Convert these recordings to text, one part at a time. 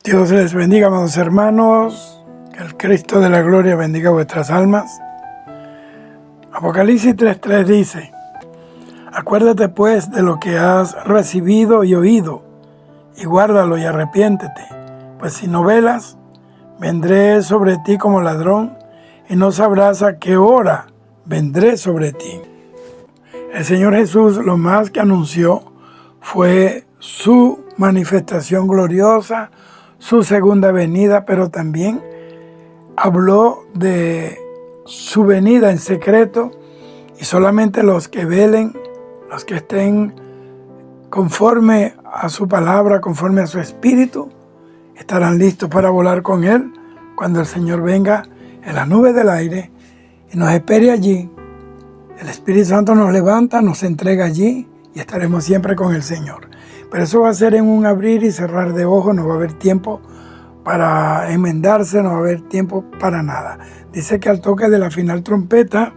Dios les bendiga, amados hermanos, que el Cristo de la gloria bendiga vuestras almas. Apocalipsis 3:3 dice: acuérdate pues de lo que has recibido y oído, y guárdalo y arrepiéntete, pues si no velas, vendré sobre ti como ladrón, y no sabrás a qué hora vendré sobre ti. El Señor Jesús lo más que anunció fue su manifestación gloriosa, su segunda venida, pero también habló de su venida en secreto, y solamente los que velen, los que estén conforme a su palabra, conforme a su espíritu, estarán listos para volar con Él cuando el Señor venga en las nubes del aire y nos espere allí. El Espíritu Santo nos levanta, nos entrega allí y estaremos siempre con el Señor. Pero eso va a ser en un abrir y cerrar de ojos, no va a haber tiempo para enmendarse, no va a haber tiempo para nada. Dice que al toque de la final trompeta,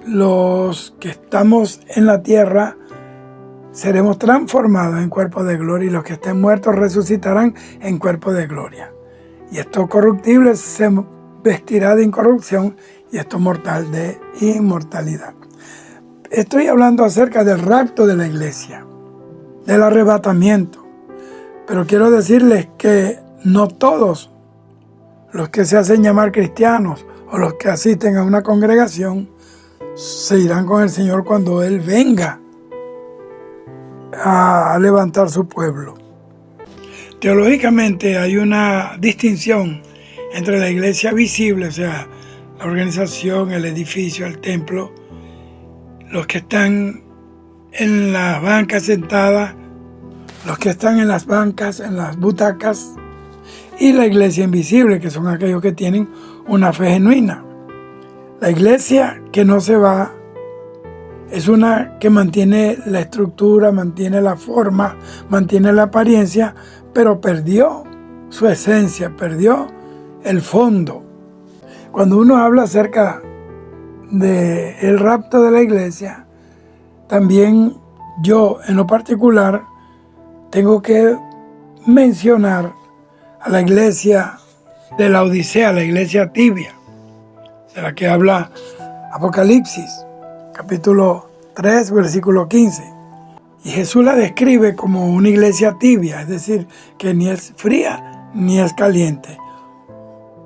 los que estamos en la tierra seremos transformados en cuerpos de gloria, y los que estén muertos resucitarán en cuerpos de gloria. Y esto corruptible se vestirá de incorrupción, y esto mortal de inmortalidad. Estoy hablando acerca del rapto de la iglesia, del arrebatamiento. Pero quiero decirles que no todos los que se hacen llamar cristianos o los que asisten a una congregación se irán con el Señor cuando Él venga a levantar su pueblo. Teológicamente hay una distinción entre la iglesia visible, o sea, la organización, el edificio, el templo, los que están en las bancas sentadas, los que están en las bancas, en las butacas, y la iglesia invisible, que son aquellos que tienen una fe genuina. La iglesia que no se va es una que mantiene la estructura, mantiene la forma, mantiene la apariencia, pero perdió su esencia, perdió el fondo. Cuando uno habla acerca del rapto de la iglesia, también yo en lo particular tengo que mencionar a la iglesia de la Odisea, la iglesia tibia, de la que habla Apocalipsis, capítulo 3, versículo 15. Y Jesús la describe como una iglesia tibia, es decir, que ni es fría ni es caliente.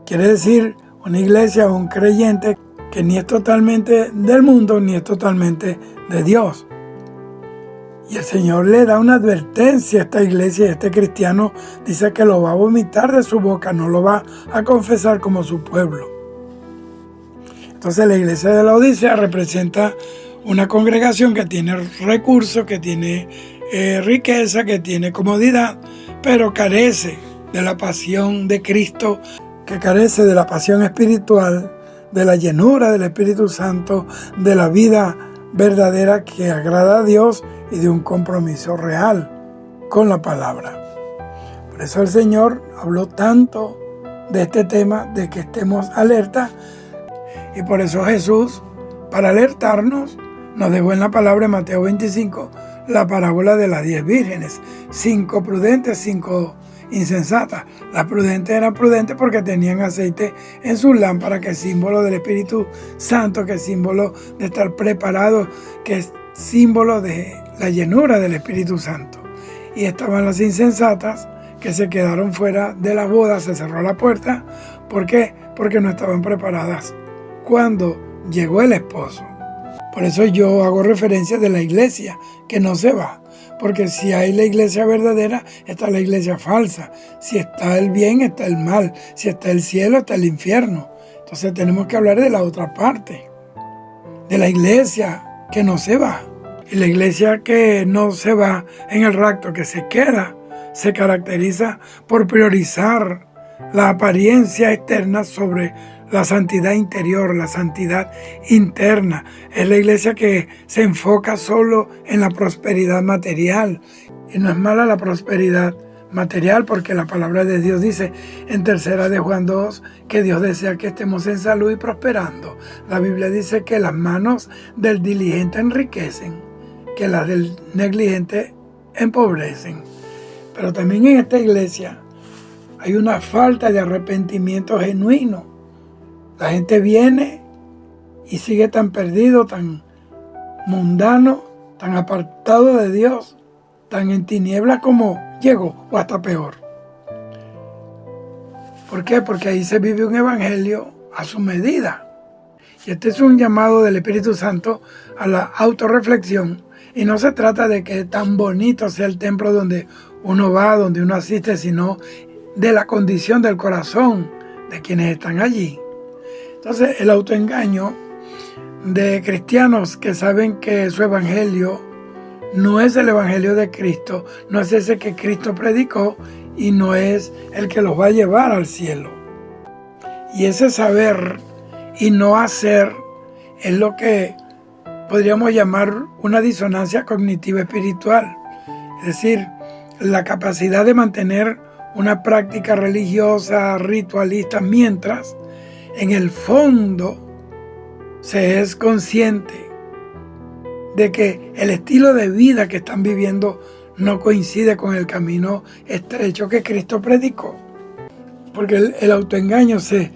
Quiere decir una iglesia o un creyente que ni es totalmente del mundo ni es totalmente de Dios. Y el Señor le da una advertencia a esta iglesia, y este cristiano dice que lo va a vomitar de su boca, no lo va a confesar como su pueblo. Entonces la iglesia de la Odisea representa una congregación que tiene recursos, que tiene riqueza, que tiene comodidad, pero carece de la pasión de Cristo, que carece de la pasión espiritual, de la llenura del Espíritu Santo, de la vida verdadera que agrada a Dios y de un compromiso real con la palabra. Por eso el Señor habló tanto de este tema, de que estemos alerta, y por eso Jesús, para alertarnos, nos dejó en la palabra en Mateo 25 la parábola de las 10 vírgenes, 5 prudentes, 5 insensatas. Las prudentes eran prudentes porque tenían aceite en sus lámparas, que es símbolo del Espíritu Santo, que es símbolo de estar preparados, que es símbolo de la llenura del Espíritu Santo. Y estaban las insensatas, que se quedaron fuera de la boda, se cerró la puerta. ¿Por qué? Porque no estaban preparadas cuando llegó el esposo. Por eso yo hago referencia de la iglesia que no se va, porque si hay la iglesia verdadera, está la iglesia falsa. Si está el bien, está el mal. Si está el cielo, está el infierno. Entonces tenemos que hablar de la otra parte, de la iglesia que no se va. Y la iglesia que no se va en el rapto, que se queda, se caracteriza por priorizar la apariencia externa sobre la santidad interior, la santidad interna. Es la iglesia que se enfoca solo en la prosperidad material. Y no es mala la prosperidad material, porque la palabra de Dios dice en 3 de Juan 2 que Dios desea que estemos en salud y prosperando. La Biblia dice que las manos del diligente enriquecen, que las del negligente empobrecen. Pero también en esta iglesia hay una falta de arrepentimiento genuino. La gente viene y sigue tan perdido, tan mundano, tan apartado de Dios, tan en tinieblas como llegó, o hasta peor. ¿Por qué? Porque ahí se vive un evangelio a su medida. Y este es un llamado del Espíritu Santo a la autorreflexión. Y no se trata de que tan bonito sea el templo donde uno va, donde uno asiste, sino de la condición del corazón de quienes están allí. Entonces, el autoengaño de cristianos que saben que su evangelio no es el evangelio de Cristo, no es ese que Cristo predicó y no es el que los va a llevar al cielo. Y ese saber y no hacer es lo que podríamos llamar una disonancia cognitiva espiritual. Es decir, la capacidad de mantener una práctica religiosa, ritualista, mientras en el fondo se es consciente de que el estilo de vida que están viviendo no coincide con el camino estrecho que Cristo predicó. Porque el autoengaño se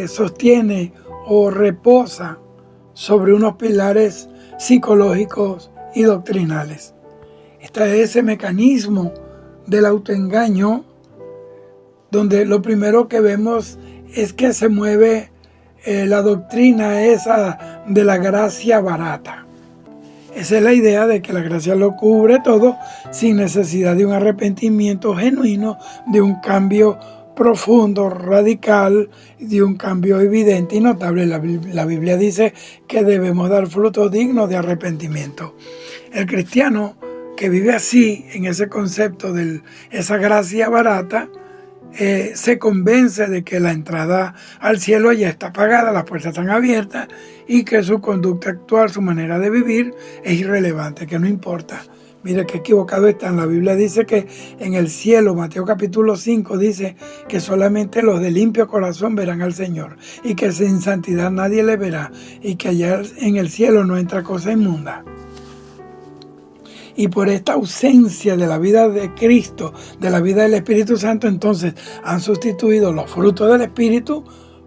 sostiene o reposa sobre unos pilares psicológicos y doctrinales. Está ese mecanismo del autoengaño donde lo primero que vemos es que se mueve la doctrina esa de la gracia barata. Esa es la idea de que la gracia lo cubre todo sin necesidad de un arrepentimiento genuino, de un cambio profundo, radical, de un cambio evidente y notable. La Biblia dice que debemos dar frutos dignos de arrepentimiento. El cristiano que vive así, en ese concepto de esa gracia barata, se convence de que la entrada al cielo ya está pagada, las puertas están abiertas y que su conducta actual, su manera de vivir es irrelevante, que no importa. Mire qué equivocado están. La Biblia dice que en el cielo, Mateo capítulo 5 dice que solamente los de limpio corazón verán al Señor y que sin santidad nadie le verá y que allá en el cielo no entra cosa inmunda. Y por esta ausencia de la vida de Cristo, de la vida del Espíritu Santo, entonces han sustituido los frutos del Espíritu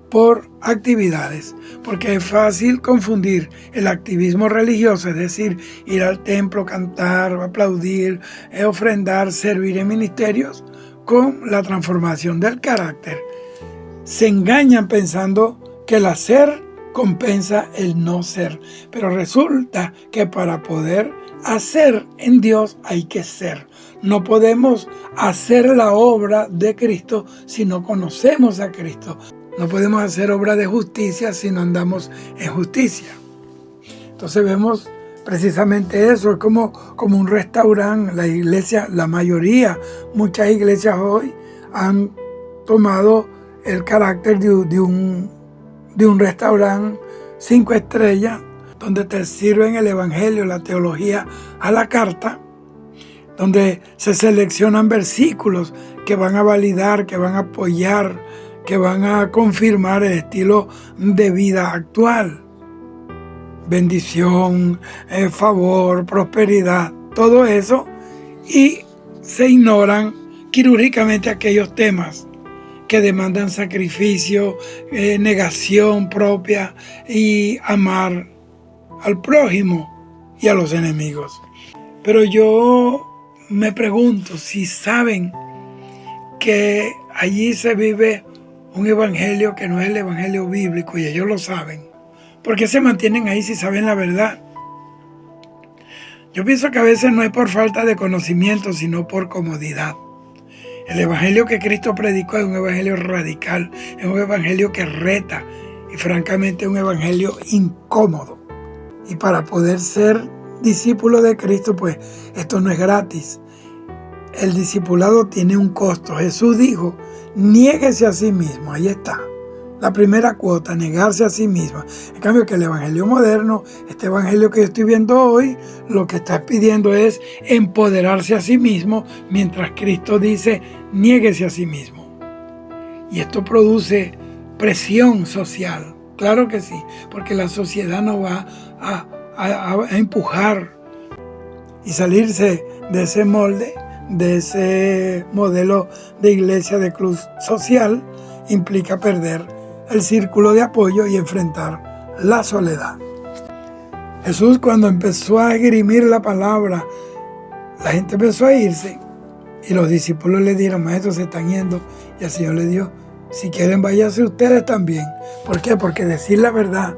por actividades. Porque es fácil confundir el activismo religioso, es decir, ir al templo, cantar, aplaudir, ofrendar, servir en ministerios, con la transformación del carácter. Se engañan pensando que el hacer compensa el no ser. Pero resulta que para poder hacer en Dios hay que ser. No podemos hacer la obra de Cristo si no conocemos a Cristo. No podemos hacer obra de justicia si no andamos en justicia. Entonces vemos precisamente eso. Es como un restaurante. La iglesia, la mayoría, muchas iglesias hoy han tomado el carácter de un restaurante 5 estrellas, donde te sirven el evangelio, la teología a la carta, donde se seleccionan versículos que van a validar, que van a apoyar, que van a confirmar el estilo de vida actual. Bendición, favor, prosperidad, todo eso, y se ignoran quirúrgicamente aquellos temas que demandan sacrificio, negación propia y amar al prójimo y a los enemigos. Pero yo me pregunto si saben que allí se vive un evangelio que no es el evangelio bíblico, y ellos lo saben. ¿Por qué se mantienen ahí si saben la verdad? Yo pienso que a veces no es por falta de conocimiento, sino por comodidad. El evangelio que Cristo predicó es un evangelio radical, es un evangelio que reta y francamente es un evangelio incómodo. Y para poder ser discípulo de Cristo, pues esto no es gratis. El discipulado tiene un costo. Jesús dijo, niéguese a sí mismo. Ahí está. La primera cuota, negarse a sí mismo. En cambio que el evangelio moderno, este evangelio que yo estoy viendo hoy, lo que está pidiendo es empoderarse a sí mismo, mientras Cristo dice, niéguese a sí mismo. Y esto produce presión social. Claro que sí, porque la sociedad no va a empujar y salirse de ese molde, de ese modelo de iglesia de cruz social, implica perder el círculo de apoyo y enfrentar la soledad. Jesús, cuando empezó a esgrimir la palabra, la gente empezó a irse y los discípulos le dijeron: maestro, se están yendo. Y el Señor le dijo: si quieren, váyanse ustedes también. ¿Por qué? Porque decir la verdad,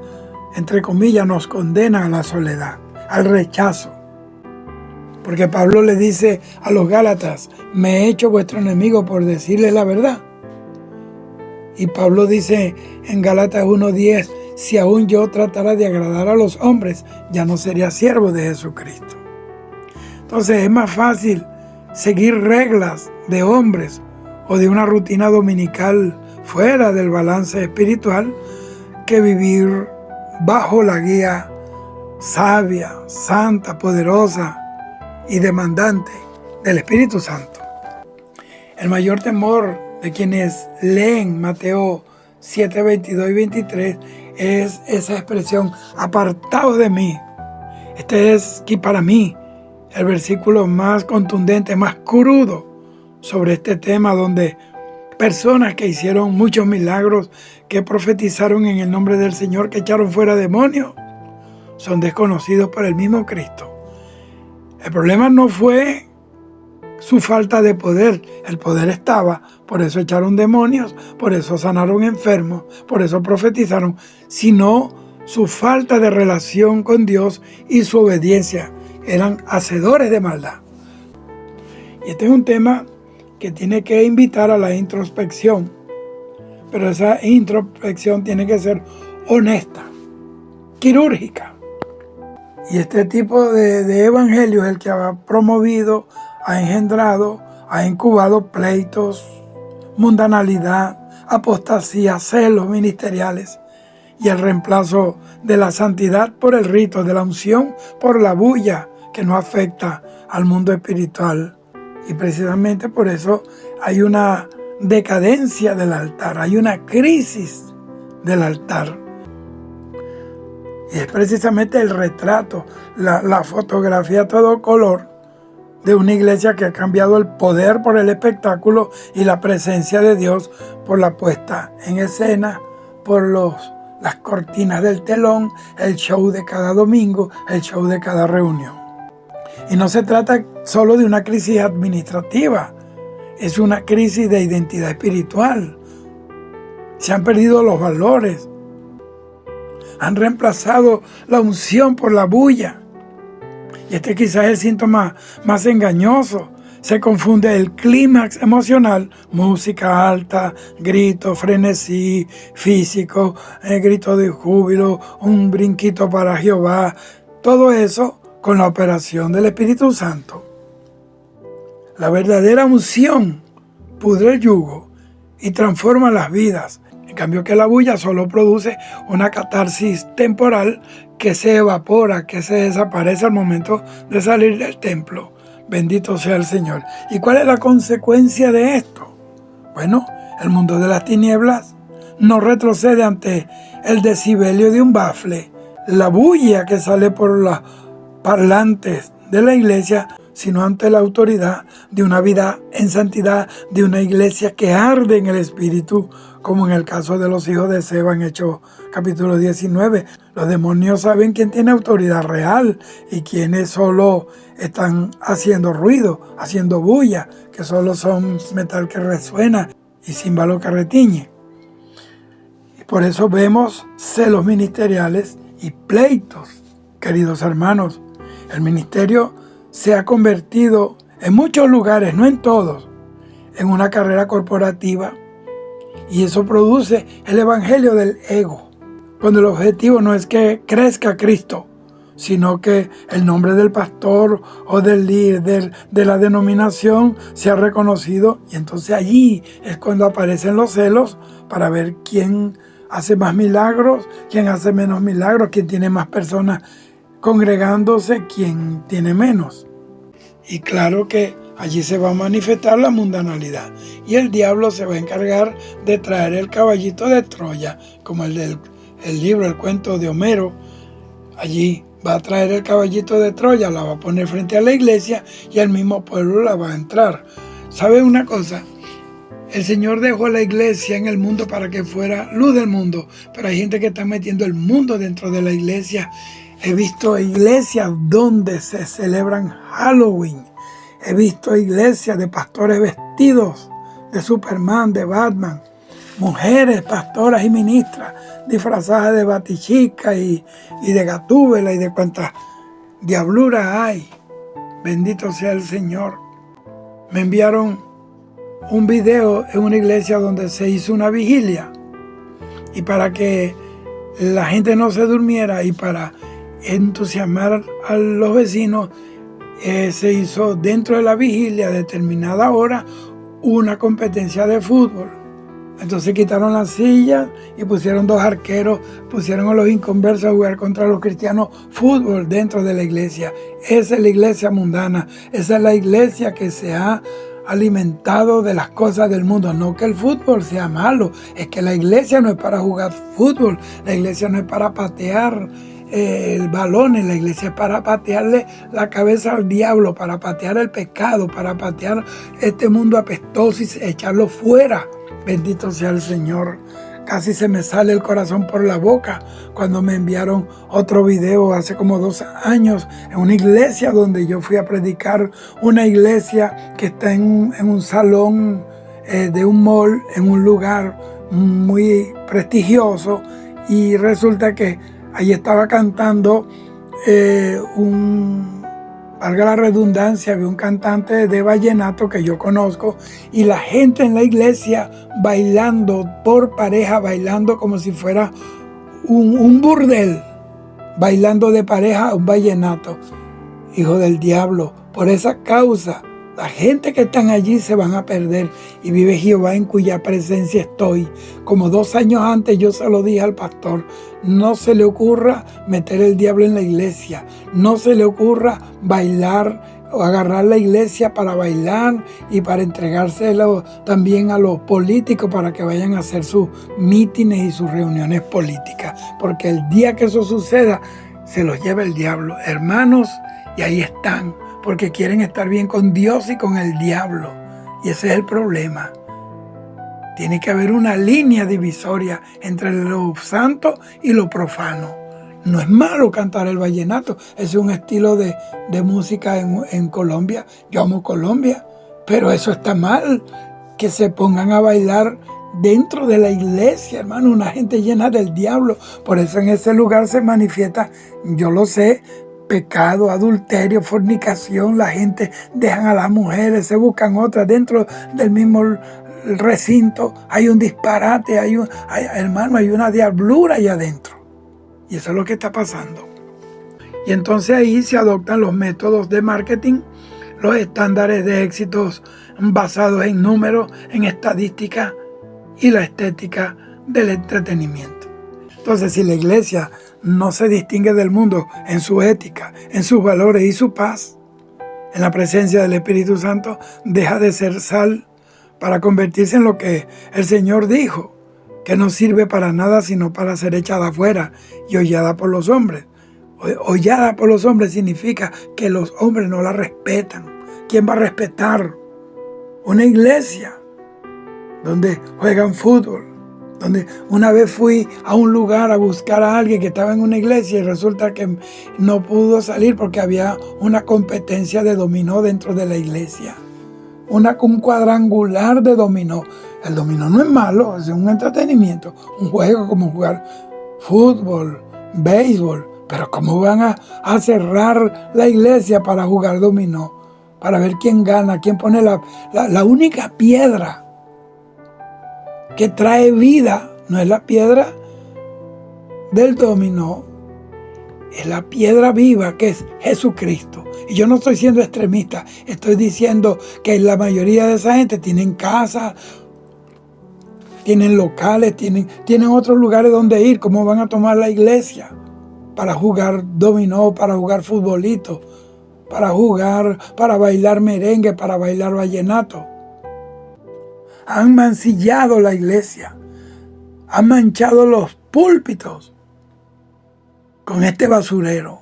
entre comillas, nos condena a la soledad, al rechazo. Porque Pablo le dice a los Gálatas: me he hecho vuestro enemigo por decirles la verdad. Y Pablo dice en Gálatas 1:10: si aún yo tratara de agradar a los hombres, ya no sería siervo de Jesucristo. Entonces es más fácil seguir reglas de hombres o de una rutina dominical fuera del balance espiritual que vivir bajo la guía sabia, santa, poderosa y demandante del Espíritu Santo. El mayor temor de quienes leen Mateo 7, 22 y 23 es esa expresión: apartaos de mí. Este es, y para mí, el versículo más contundente, más crudo sobre este tema, donde personas que hicieron muchos milagros, que profetizaron en el nombre del Señor, que echaron fuera demonios, son desconocidos por el mismo Cristo. El problema no fue su falta de poder. El poder estaba, por eso echaron demonios, por eso sanaron enfermos, por eso profetizaron, sino su falta de relación con Dios y su obediencia. Eran hacedores de maldad. Y este es un tema que tiene que invitar a la introspección, pero esa introspección tiene que ser honesta, quirúrgica. Y este tipo de evangelio es el que ha promovido, ha engendrado, ha incubado pleitos, mundanalidad, apostasía, celos ministeriales y el reemplazo de la santidad por el rito, de la unción por la bulla que no afecta al mundo espiritual. Y precisamente por eso hay una decadencia del altar, hay una crisis del altar. Y es precisamente el retrato, la fotografía a todo color de una iglesia que ha cambiado el poder por el espectáculo y la presencia de Dios por la puesta en escena, por las cortinas del telón, el show de cada domingo, el show de cada reunión. Y no se trata solo de una crisis administrativa, es una crisis de identidad espiritual. Se han perdido los valores, han reemplazado la unción por la bulla. Y este quizás es el síntoma más engañoso. Se confunde el clímax emocional, música alta, grito, frenesí físico, grito de júbilo, un brinquito para Jehová, todo eso con la operación del Espíritu Santo. La verdadera unción pudre el yugo y transforma las vidas. En cambio que la bulla solo produce una catarsis temporal que se evapora, que se desaparece al momento de salir del templo. Bendito sea el Señor. ¿Y cuál es la consecuencia de esto? Bueno, el mundo de las tinieblas no retrocede ante el decibelio de un bafle, la bulla que sale por los parlantes de la iglesia, sino ante la autoridad de una vida en santidad, de una iglesia que arde en el Espíritu, como en el caso de los hijos de Seba en Hechos capítulo 19. Los demonios saben quién tiene autoridad real y quiénes solo están haciendo ruido, haciendo bulla, que solo son metal que resuena y címbalo que retiñe. Y por eso vemos celos ministeriales y pleitos, queridos hermanos. El ministerio se ha convertido en muchos lugares, no en todos, en una carrera corporativa, y eso produce el evangelio del ego, cuando el objetivo no es que crezca Cristo, sino que el nombre del pastor o del líder de la denominación sea reconocido, y entonces allí es cuando aparecen los celos para ver quién hace más milagros, quién hace menos milagros, quién tiene más personas congregándose, quién tiene menos. Y claro que allí se va a manifestar la mundanalidad y el diablo se va a encargar de traer el caballito de Troya, como el del libro, el cuento de Homero. Allí va a traer el caballito de Troya, la va a poner frente a la iglesia y el mismo pueblo la va a entrar. ¿Sabe una cosa? El Señor dejó la iglesia en el mundo para que fuera luz del mundo, pero hay gente que está metiendo el mundo dentro de la iglesia. He visto iglesias donde se celebran Halloween. He visto iglesias de pastores vestidos de Superman, de Batman. Mujeres, pastoras y ministras disfrazadas de Batichica y de Gatúbela y de cuantas diabluras hay. Bendito sea el Señor. Me enviaron un video en una iglesia donde se hizo una vigilia. Y para que la gente no se durmiera y para entusiasmar a los vecinos, se hizo dentro de la vigilia a determinada hora una competencia de fútbol. Entonces quitaron las sillas y pusieron 2 arqueros, pusieron a los inconversos a jugar contra los cristianos fútbol dentro de la iglesia. Esa es la iglesia mundana, esa es la iglesia que se ha alimentado de las cosas del mundo. No que el fútbol sea malo, es que la iglesia no es para jugar fútbol, la iglesia no es para patear el balón, la iglesia es para patearle la cabeza al diablo, para patear el pecado, para patear este mundo apestoso y echarlo fuera. Bendito sea el Señor. Casi se me sale el corazón por la boca cuando me enviaron otro video hace como 2 años en una iglesia donde yo fui a predicar, una iglesia que está en un salón de un mall, en un lugar muy prestigioso, y resulta que ahí estaba cantando valga la redundancia, había un cantante de vallenato que yo conozco, y la gente en la iglesia bailando por pareja, bailando como si fuera un burdel, bailando de pareja un vallenato. Hijo del diablo, por esa causa, la gente que están allí se van a perder, y vive Jehová en cuya presencia estoy. Como 2 años antes yo se lo dije al pastor: no se le ocurra meter el diablo en la iglesia, no se le ocurra bailar o agarrar la iglesia para bailar y para entregárselo también a los políticos para que vayan a hacer sus mítines y sus reuniones políticas, porque el día que eso suceda se los lleva el diablo, hermanos, y ahí están, porque quieren estar bien con Dios y con el diablo, y ese es el problema. Tiene que haber una línea divisoria entre lo santo y lo profano. No es malo cantar el vallenato, es un estilo de música en Colombia. Yo amo Colombia, pero eso está mal, que se pongan a bailar dentro de la iglesia, hermano, una gente llena del diablo. Por eso en ese lugar se manifiesta, yo lo sé, pecado, adulterio, fornicación. La gente dejan a las mujeres, se buscan otras dentro del mismo recinto. Hay un disparate, hermano, hay una diablura allá adentro. Y eso es lo que está pasando. Y entonces ahí se adoptan los métodos de marketing, los estándares de éxitos basados en números, en estadística y la estética del entretenimiento. Entonces, si la iglesia no se distingue del mundo en su ética, en sus valores y su paz, en la presencia del Espíritu Santo, deja de ser sal para convertirse en lo que el Señor dijo, que no sirve para nada sino para ser echada afuera y hollada por los hombres. Hollada por los hombres significa que los hombres no la respetan. ¿Quién va a respetar una iglesia donde juegan fútbol? Donde una vez fui a un lugar a buscar a alguien que estaba en una iglesia y resulta que no pudo salir porque había una competencia de dominó dentro de la iglesia. Un cuadrangular de dominó. El dominó no es malo, es un entretenimiento, un juego como jugar fútbol, béisbol. Pero ¿cómo van a cerrar la iglesia para jugar dominó? Para ver quién gana, quién pone la única piedra que trae vida. No es la piedra del dominó, es la piedra viva que es Jesucristo. Y yo no estoy siendo extremista, estoy diciendo que la mayoría de esa gente tienen casa, tienen locales, tienen otros lugares donde ir. ¿Cómo van a tomar la iglesia para jugar dominó, para jugar futbolito, para bailar merengue, para bailar vallenato? Han mancillado la iglesia, han manchado los púlpitos con este basurero.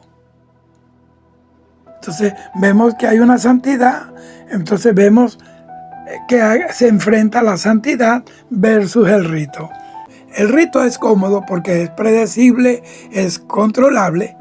Entonces vemos que hay una santidad, entonces vemos que se enfrenta la santidad versus el rito. El rito es cómodo porque es predecible, es controlable.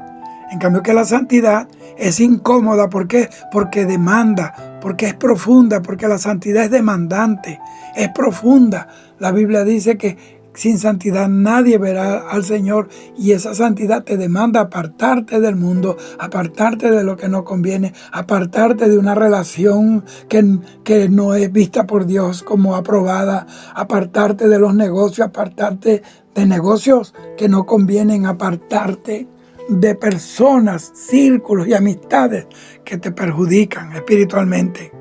En cambio que la santidad es incómoda. ¿Por qué? Porque demanda, porque es profunda, porque la santidad es demandante, es profunda. La Biblia dice que sin santidad nadie verá al Señor, y esa santidad te demanda apartarte del mundo, apartarte de lo que no conviene, apartarte de una relación que no es vista por Dios como aprobada, apartarte de los negocios, apartarte de negocios que no convienen, apartarte de personas, círculos y amistades que te perjudican espiritualmente.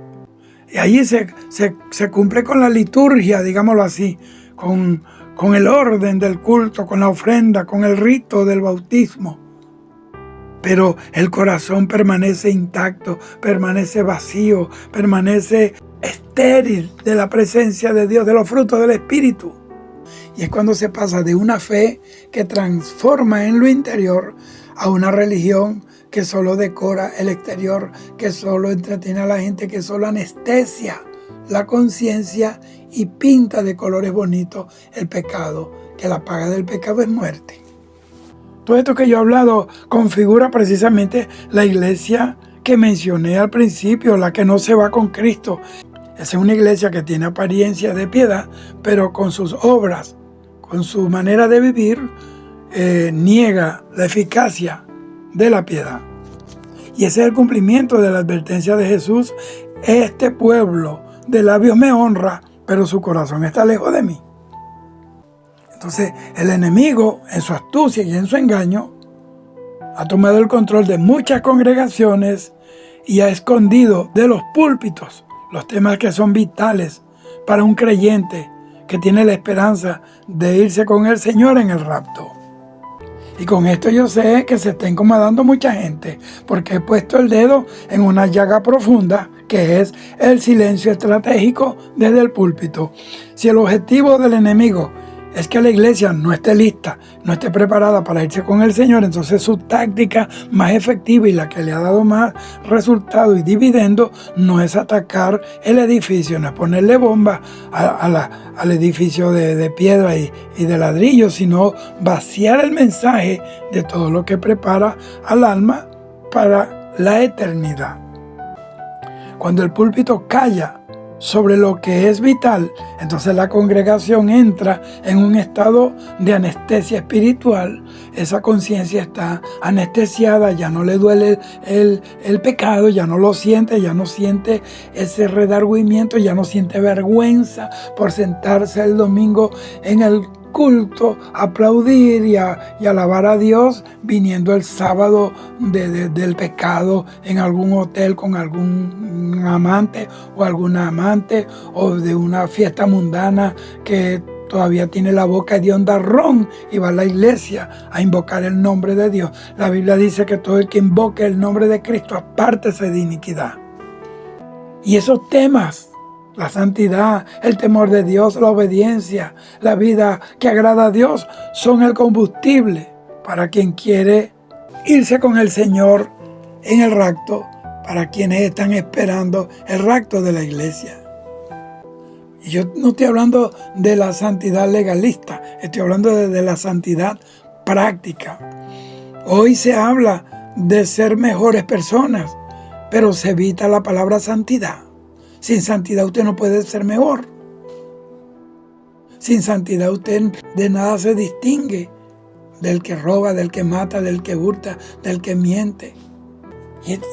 Y ahí se cumple con la liturgia, digámoslo así, con el orden del culto, con la ofrenda, con el rito del bautismo. Pero el corazón permanece intacto, permanece vacío, permanece estéril de la presencia de Dios, de los frutos del Espíritu. Y es cuando se pasa de una fe que transforma en lo interior a una religión que solo decora el exterior, que solo entretiene a la gente, que solo anestesia la conciencia y pinta de colores bonitos el pecado, que la paga del pecado es muerte. Todo esto que yo he hablado configura precisamente la iglesia que mencioné al principio, la que no se va con Cristo. Es una iglesia que tiene apariencia de piedad, pero con sus obras, con su manera de vivir, niega la eficacia de la piedad. Y ese es el cumplimiento de la advertencia de Jesús. Este pueblo de labios me honra, pero su corazón está lejos de mí. Entonces el enemigo, en su astucia y en su engaño, ha tomado el control de muchas congregaciones y ha escondido de los púlpitos los temas que son vitales para un creyente que tiene la esperanza de irse con el Señor en el rapto. Y con esto yo sé que se está incomodando mucha gente, porque he puesto el dedo en una llaga profunda, que es el silencio estratégico desde el púlpito. Si el objetivo del enemigo es que la iglesia no esté lista, no esté preparada para irse con el Señor, entonces su táctica más efectiva y la que le ha dado más resultado y dividendo no es atacar el edificio, no es ponerle bomba al edificio de piedra y de ladrillo, sino vaciar el mensaje de todo lo que prepara al alma para la eternidad. Cuando el púlpito calla sobre lo que es vital, entonces la congregación entra en un estado de anestesia espiritual. Esa conciencia está anestesiada, ya no le duele el pecado, ya no lo siente, ya no siente ese redargüimiento, ya no siente vergüenza por sentarse el domingo en el culto, aplaudir y alabar a Dios, viniendo el sábado del pecado en algún hotel con algún amante o alguna amante, o de una fiesta mundana que todavía tiene la boca de onda ron y va a la iglesia a invocar el nombre de Dios. La Biblia dice que todo el que invoque el nombre de Cristo apártese de iniquidad. Y esos temas, la santidad, el temor de Dios, la obediencia, la vida que agrada a Dios, son el combustible para quien quiere irse con el Señor en el rapto, para quienes están esperando el rapto de la iglesia. Y yo no estoy hablando de la santidad legalista, estoy hablando de la santidad práctica. Hoy se habla de ser mejores personas, pero se evita la palabra santidad. Sin santidad usted no puede ser mejor. Sin santidad usted de nada se distingue del que roba, del que mata, del que hurta, del que miente.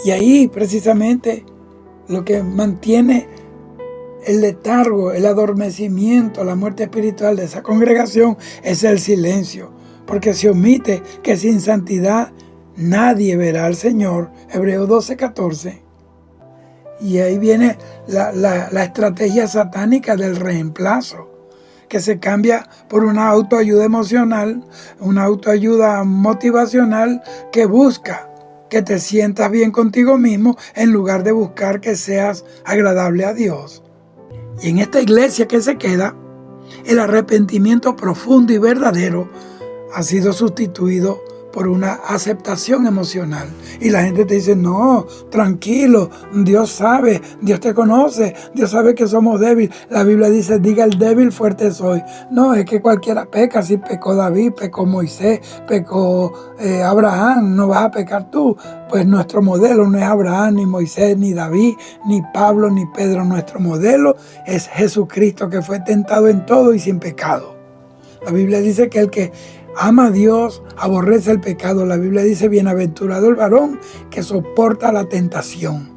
Y ahí precisamente lo que mantiene el letargo, el adormecimiento, la muerte espiritual de esa congregación es el silencio. Porque se omite que sin santidad nadie verá al Señor. Hebreos 12:14. Y ahí viene la estrategia satánica del reemplazo, que se cambia por una autoayuda emocional, una autoayuda motivacional que busca que te sientas bien contigo mismo en lugar de buscar que seas agradable a Dios. Y en esta iglesia que se queda, el arrepentimiento profundo y verdadero ha sido sustituido por una aceptación emocional. Y la gente te dice, no, tranquilo, Dios sabe, Dios te conoce, Dios sabe que somos débiles. La Biblia dice, diga el débil, fuerte soy. No, es que cualquiera peca. Si pecó David, pecó Moisés, pecó Abraham, no vas a pecar tú. Pues nuestro modelo no es Abraham, ni Moisés, ni David, ni Pablo, ni Pedro. Nuestro modelo es Jesucristo, que fue tentado en todo y sin pecado. La Biblia dice que el que ama a Dios aborrece el pecado. La Biblia dice, bienaventurado el varón que soporta la tentación.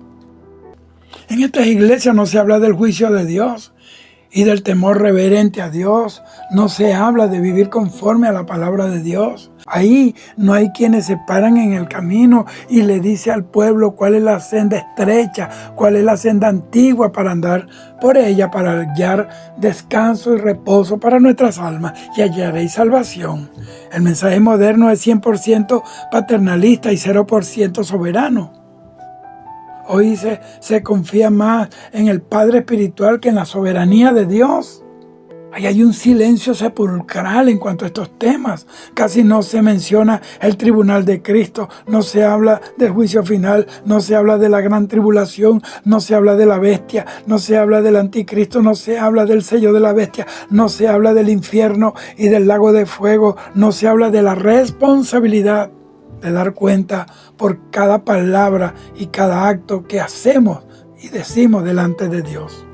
En estas iglesias no se habla del juicio de Dios y del temor reverente a Dios. No se habla de vivir conforme a la palabra de Dios. Ahí no hay quienes se paran en el camino y le dice al pueblo cuál es la senda estrecha, cuál es la senda antigua para andar por ella, para hallar descanso y reposo para nuestras almas, y hallaréis salvación. El mensaje moderno es 100% paternalista y 0% soberano. Hoy se confía más en el Padre Espiritual que en la soberanía de Dios. Ahí hay un silencio sepulcral en cuanto a estos temas. Casi no se menciona el tribunal de Cristo, no se habla del juicio final, no se habla de la gran tribulación, no se habla de la bestia, no se habla del anticristo, no se habla del sello de la bestia, no se habla del infierno y del lago de fuego, no se habla de la responsabilidad de dar cuenta por cada palabra y cada acto que hacemos y decimos delante de Dios.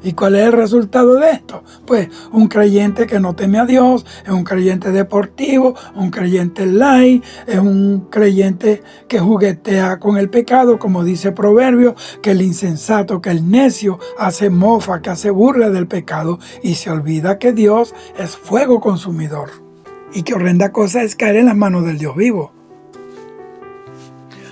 ¿Y cuál es el resultado de esto? Pues un creyente que no teme a Dios, es un creyente deportivo, un creyente light, es un creyente que juguetea con el pecado, como dice Proverbios, que el insensato, que el necio hace mofa, que hace burla del pecado y se olvida que Dios es fuego consumidor. Y qué horrenda cosa es caer en las manos del Dios vivo.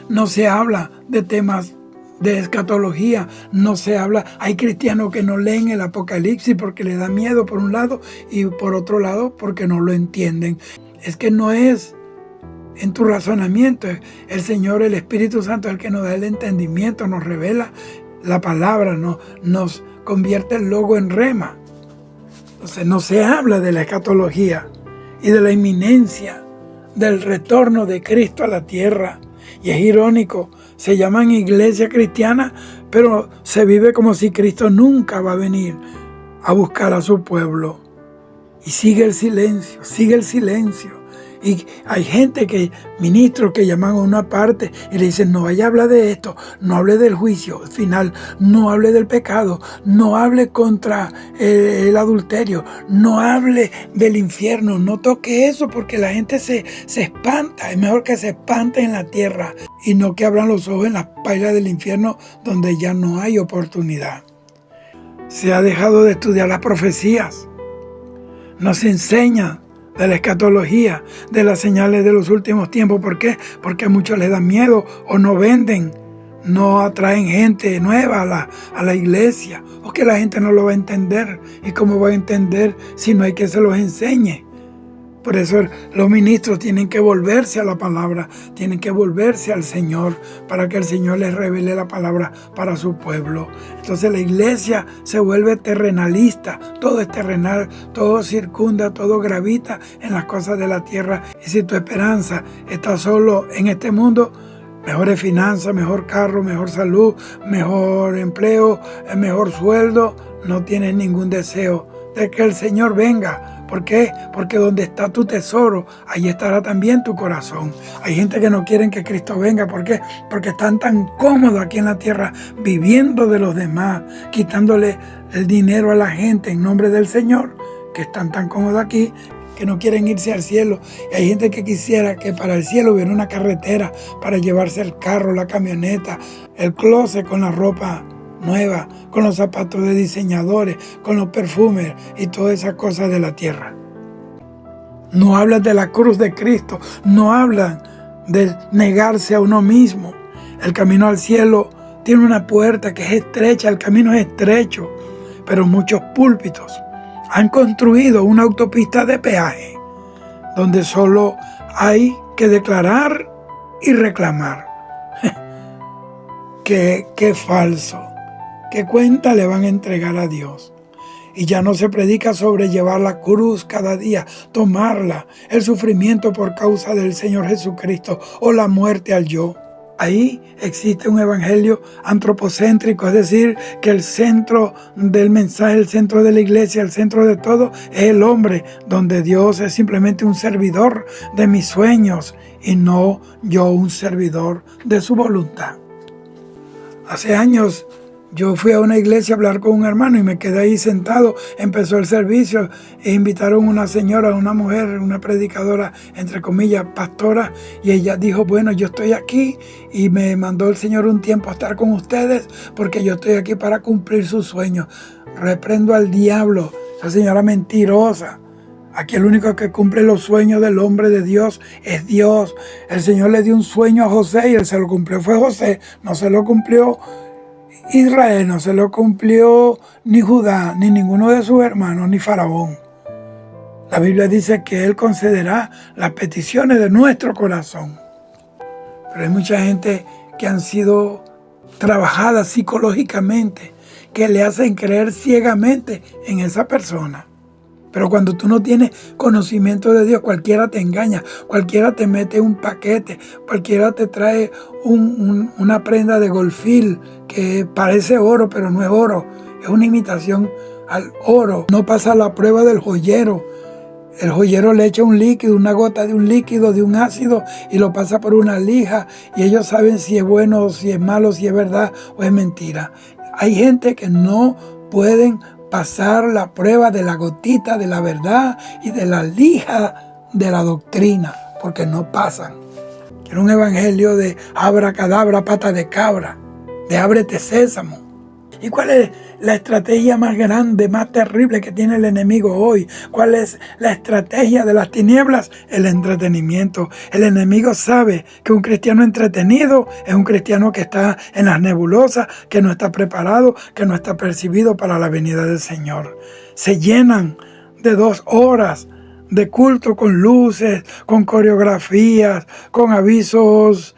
No se habla de temas de escatología, no se habla. Hay cristianos que no leen el Apocalipsis porque les da miedo por un lado y por otro lado porque no lo entienden. Es que no es en tu razonamiento. El Señor, el Espíritu Santo, es el que nos da el entendimiento, nos revela la palabra, nos convierte el logo en rema. Entonces no se habla de la escatología y de la inminencia del retorno de Cristo a la tierra. Y es irónico, se llaman iglesia cristiana, pero se vive como si Cristo nunca va a venir a buscar a su pueblo. Y sigue el silencio. Y hay gente ministros que llaman a una parte y le dicen, no vaya a hablar de esto, no hable del juicio final, no hable del pecado, no hable contra el adulterio, no hable del infierno, no toque eso porque la gente se espanta. Es mejor que se espante en la tierra y no que abran los ojos en las pailas del infierno donde ya no hay oportunidad. Se ha dejado de estudiar las profecías, no se enseña de la escatología, de las señales de los últimos tiempos. ¿Por qué? Porque a muchos les da miedo o no venden, no atraen gente nueva a la iglesia, o que la gente no lo va a entender. ¿Y cómo va a entender si no hay que se los enseñe? Por eso los ministros tienen que volverse a la palabra, tienen que volverse al Señor para que el Señor les revele la palabra para su pueblo. Entonces la iglesia se vuelve terrenalista, todo es terrenal, todo circunda, todo gravita en las cosas de la tierra. Y si tu esperanza está solo en este mundo, mejores finanzas, mejor carro, mejor salud, mejor empleo, mejor sueldo, no tienes ningún deseo de que el Señor venga. ¿Por qué? Porque donde está tu tesoro, ahí estará también tu corazón. Hay gente que no quiere que Cristo venga. ¿Por qué? Porque están tan cómodos aquí en la tierra, viviendo de los demás, quitándole el dinero a la gente en nombre del Señor, que están tan cómodos aquí, que no quieren irse al cielo. Y hay gente que quisiera que para el cielo hubiera una carretera para llevarse el carro, la camioneta, el closet con la ropa nueva, con los zapatos de diseñadores, con los perfumes y todas esas cosas de la tierra. No hablan de la cruz de Cristo, no hablan de negarse a uno mismo. El camino al cielo tiene una puerta que es estrecha, el camino es estrecho, pero muchos púlpitos han construido una autopista de peaje donde solo hay que declarar y reclamar. Qué falso. ¿Qué cuenta le van a entregar a Dios? Y ya no se predica sobre llevar la cruz cada día, tomarla, el sufrimiento por causa del Señor Jesucristo o la muerte al yo. Ahí existe un evangelio antropocéntrico, es decir, que el centro del mensaje, el centro de la iglesia, el centro de todo es el hombre, donde Dios es simplemente un servidor de mis sueños y no yo un servidor de su voluntad. Hace años yo fui a una iglesia a hablar con un hermano y me quedé ahí sentado. Empezó el servicio e invitaron a una señora, una mujer, una predicadora, entre comillas, pastora. Y ella dijo, bueno, yo estoy aquí y me mandó el Señor un tiempo a estar con ustedes porque yo estoy aquí para cumplir sus sueños. Reprendo al diablo, esa señora mentirosa. Aquí el único que cumple los sueños del hombre de Dios es Dios. El Señor le dio un sueño a José y él se lo cumplió. Fue José, no se lo cumplió Israel, no se lo cumplió ni Judá, ni ninguno de sus hermanos, ni Faraón. La Biblia dice que Él concederá las peticiones de nuestro corazón. Pero hay mucha gente que han sido trabajadas psicológicamente, que le hacen creer ciegamente en esa persona. Pero cuando tú no tienes conocimiento de Dios, cualquiera te engaña, cualquiera te mete un paquete, cualquiera te trae una prenda de golfil que parece oro, pero no es oro, es una imitación al oro. No pasa la prueba del joyero. El joyero le echa un líquido, una gota de un líquido, de un ácido, y lo pasa por una lija, y ellos saben si es bueno, si es malo, si es verdad o es mentira. Hay gente que no pueden pasar la prueba de la gotita de la verdad y de la lija de la doctrina, porque no pasan. Quiero un evangelio de abracadabra, pata de cabra, de ábrete sésamo. ¿Y cuál es la estrategia más grande, más terrible que tiene el enemigo hoy? ¿Cuál es la estrategia de las tinieblas? El entretenimiento. El enemigo sabe que un cristiano entretenido es un cristiano que está en las nebulosas, que no está preparado, que no está percibido para la venida del Señor. Se llenan de 2 horas de culto con luces, con coreografías, con avisos,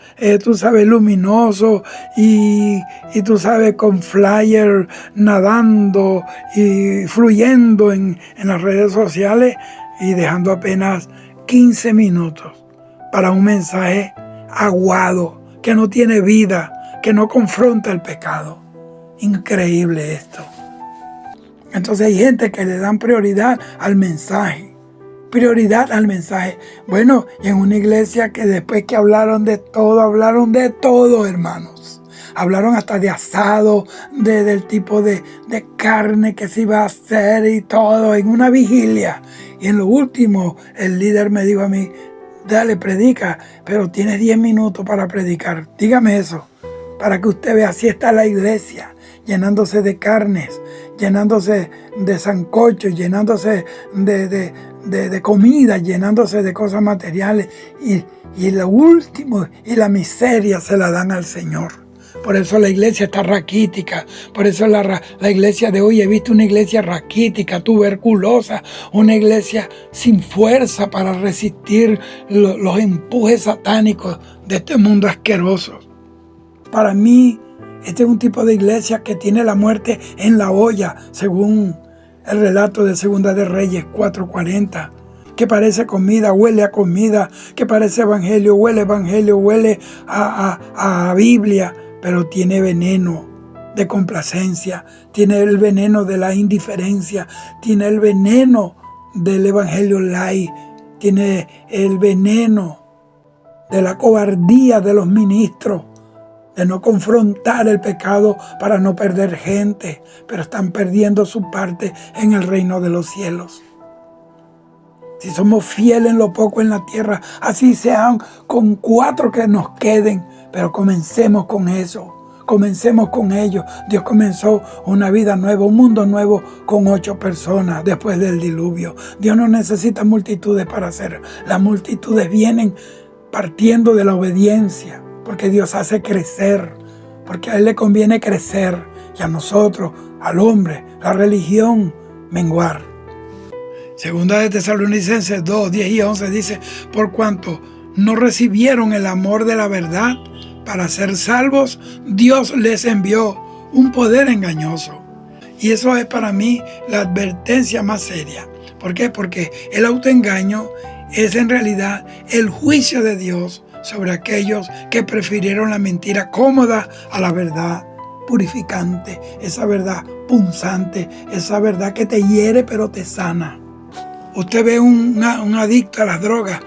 luminosos y tú sabes, con flyer nadando y fluyendo en las redes sociales y dejando apenas 15 minutos para un mensaje aguado, que no tiene vida, que no confronta el pecado. Increíble esto. Entonces hay gente que le dan prioridad al mensaje. Prioridad al mensaje. Bueno, y en una iglesia que después que hablaron de todo, hermanos. Hablaron hasta de asado, del tipo de carne que se iba a hacer y todo, en una vigilia. Y en lo último, el líder me dijo a mí, dale, predica, pero tienes 10 minutos para predicar. Dígame eso, para que usted vea, así está la iglesia, llenándose de carnes, llenándose de sancochos, llenándose de comida, llenándose de cosas materiales, y lo último, y la miseria se la dan al Señor. Por eso la iglesia está raquítica, por eso la iglesia de hoy, he visto una iglesia raquítica, tuberculosa, una iglesia sin fuerza para resistir los empujes satánicos de este mundo asqueroso. Para mí, este es un tipo de iglesia que tiene la muerte en la olla, según el relato de Segunda de Reyes 4:40, que parece comida, huele a comida, que parece evangelio, huele a Biblia, pero tiene veneno de complacencia, tiene el veneno de la indiferencia, tiene el veneno del evangelio light, tiene el veneno de la cobardía de los ministros, de no confrontar el pecado para no perder gente, pero están perdiendo su parte en el reino de los cielos. Si somos fieles en lo poco en la tierra, así sean con 4 que nos queden, pero comencemos con eso, comencemos con ello. Dios comenzó una vida nueva, un mundo nuevo con 8 personas después del diluvio. Dios no necesita multitudes para hacer. Las multitudes vienen partiendo de la obediencia, porque Dios hace crecer, porque a Él le conviene crecer, y a nosotros, al hombre, la religión, menguar. Segunda de Tesalonicenses 2, 10 y 11 dice, por cuanto no recibieron el amor de la verdad para ser salvos, Dios les envió un poder engañoso. Y eso es para mí la advertencia más seria. ¿Por qué? Porque el autoengaño es en realidad el juicio de Dios sobre aquellos que prefirieron la mentira cómoda a la verdad purificante, esa verdad punzante, esa verdad que te hiere pero te sana. Usted ve un adicto a las drogas,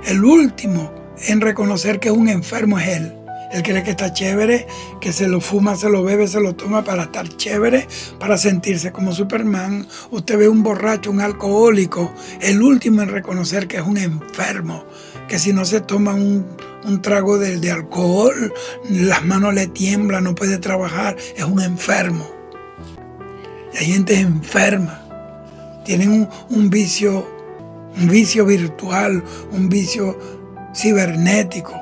el último en reconocer que es un enfermo es él. Él cree que está chévere, que se lo fuma, se lo bebe, se lo toma para estar chévere, para sentirse como Superman. Usted ve un borracho, un alcohólico, el último en reconocer que es un enfermo, que si no se toma un trago de alcohol, las manos le tiemblan, no puede trabajar, es un enfermo. Y hay gente enferma, tienen un vicio virtual, un vicio cibernético,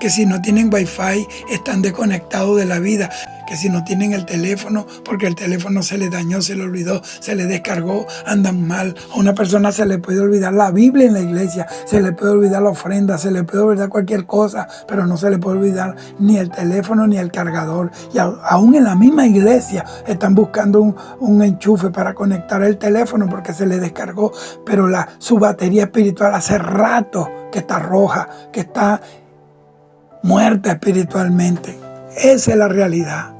que si no tienen wifi están desconectados de la vida, que si no tienen el teléfono porque el teléfono se les dañó, se le olvidó, se le descargó, andan mal. A una persona se le puede olvidar la Biblia en la iglesia, se le puede olvidar la ofrenda, se le puede olvidar cualquier cosa, pero no se le puede olvidar ni el teléfono ni el cargador. Y aún en la misma iglesia están buscando un enchufe para conectar el teléfono porque se le descargó, pero su batería espiritual hace rato que está roja, que está muerta espiritualmente. Esa es la realidad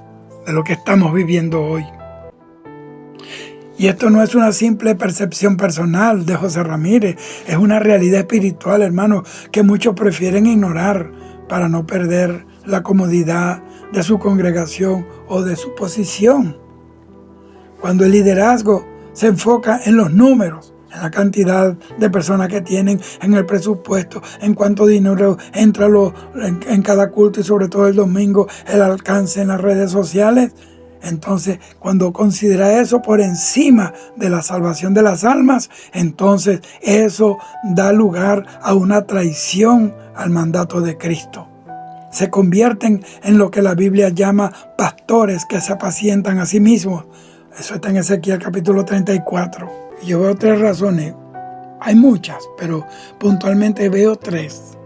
de lo que estamos viviendo hoy. Y esto no es una simple percepción personal de José Ramírez, es una realidad espiritual, hermano, que muchos prefieren ignorar para no perder la comodidad de su congregación o de su posición. Cuando el liderazgo se enfoca en los números, en la cantidad de personas que tienen, en el presupuesto, en cuánto dinero entra en cada culto y sobre todo el domingo, el alcance en las redes sociales. Entonces, cuando considera eso por encima de la salvación de las almas, entonces eso da lugar a una traición al mandato de Cristo. Se convierten en lo que la Biblia llama pastores que se apacientan a sí mismos. Eso está en Ezequiel capítulo 34. Yo veo 3 razones, hay muchas, pero puntualmente veo 3,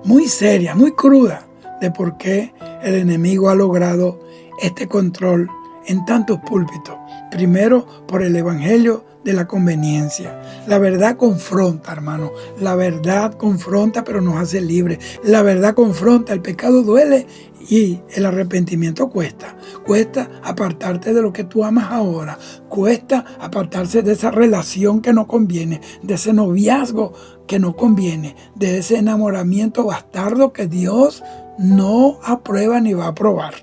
muy serias, muy crudas, de por qué el enemigo ha logrado este control en tantos púlpitos. Primero, por el evangelio de la conveniencia. La verdad confronta, hermano. La verdad confronta, pero nos hace libres. La verdad confronta, el pecado duele y el arrepentimiento cuesta. Cuesta apartarte de lo que tú amas ahora. Cuesta apartarse de esa relación que no conviene, de ese noviazgo que no conviene, de ese enamoramiento bastardo que Dios no aprueba ni va a aprobar.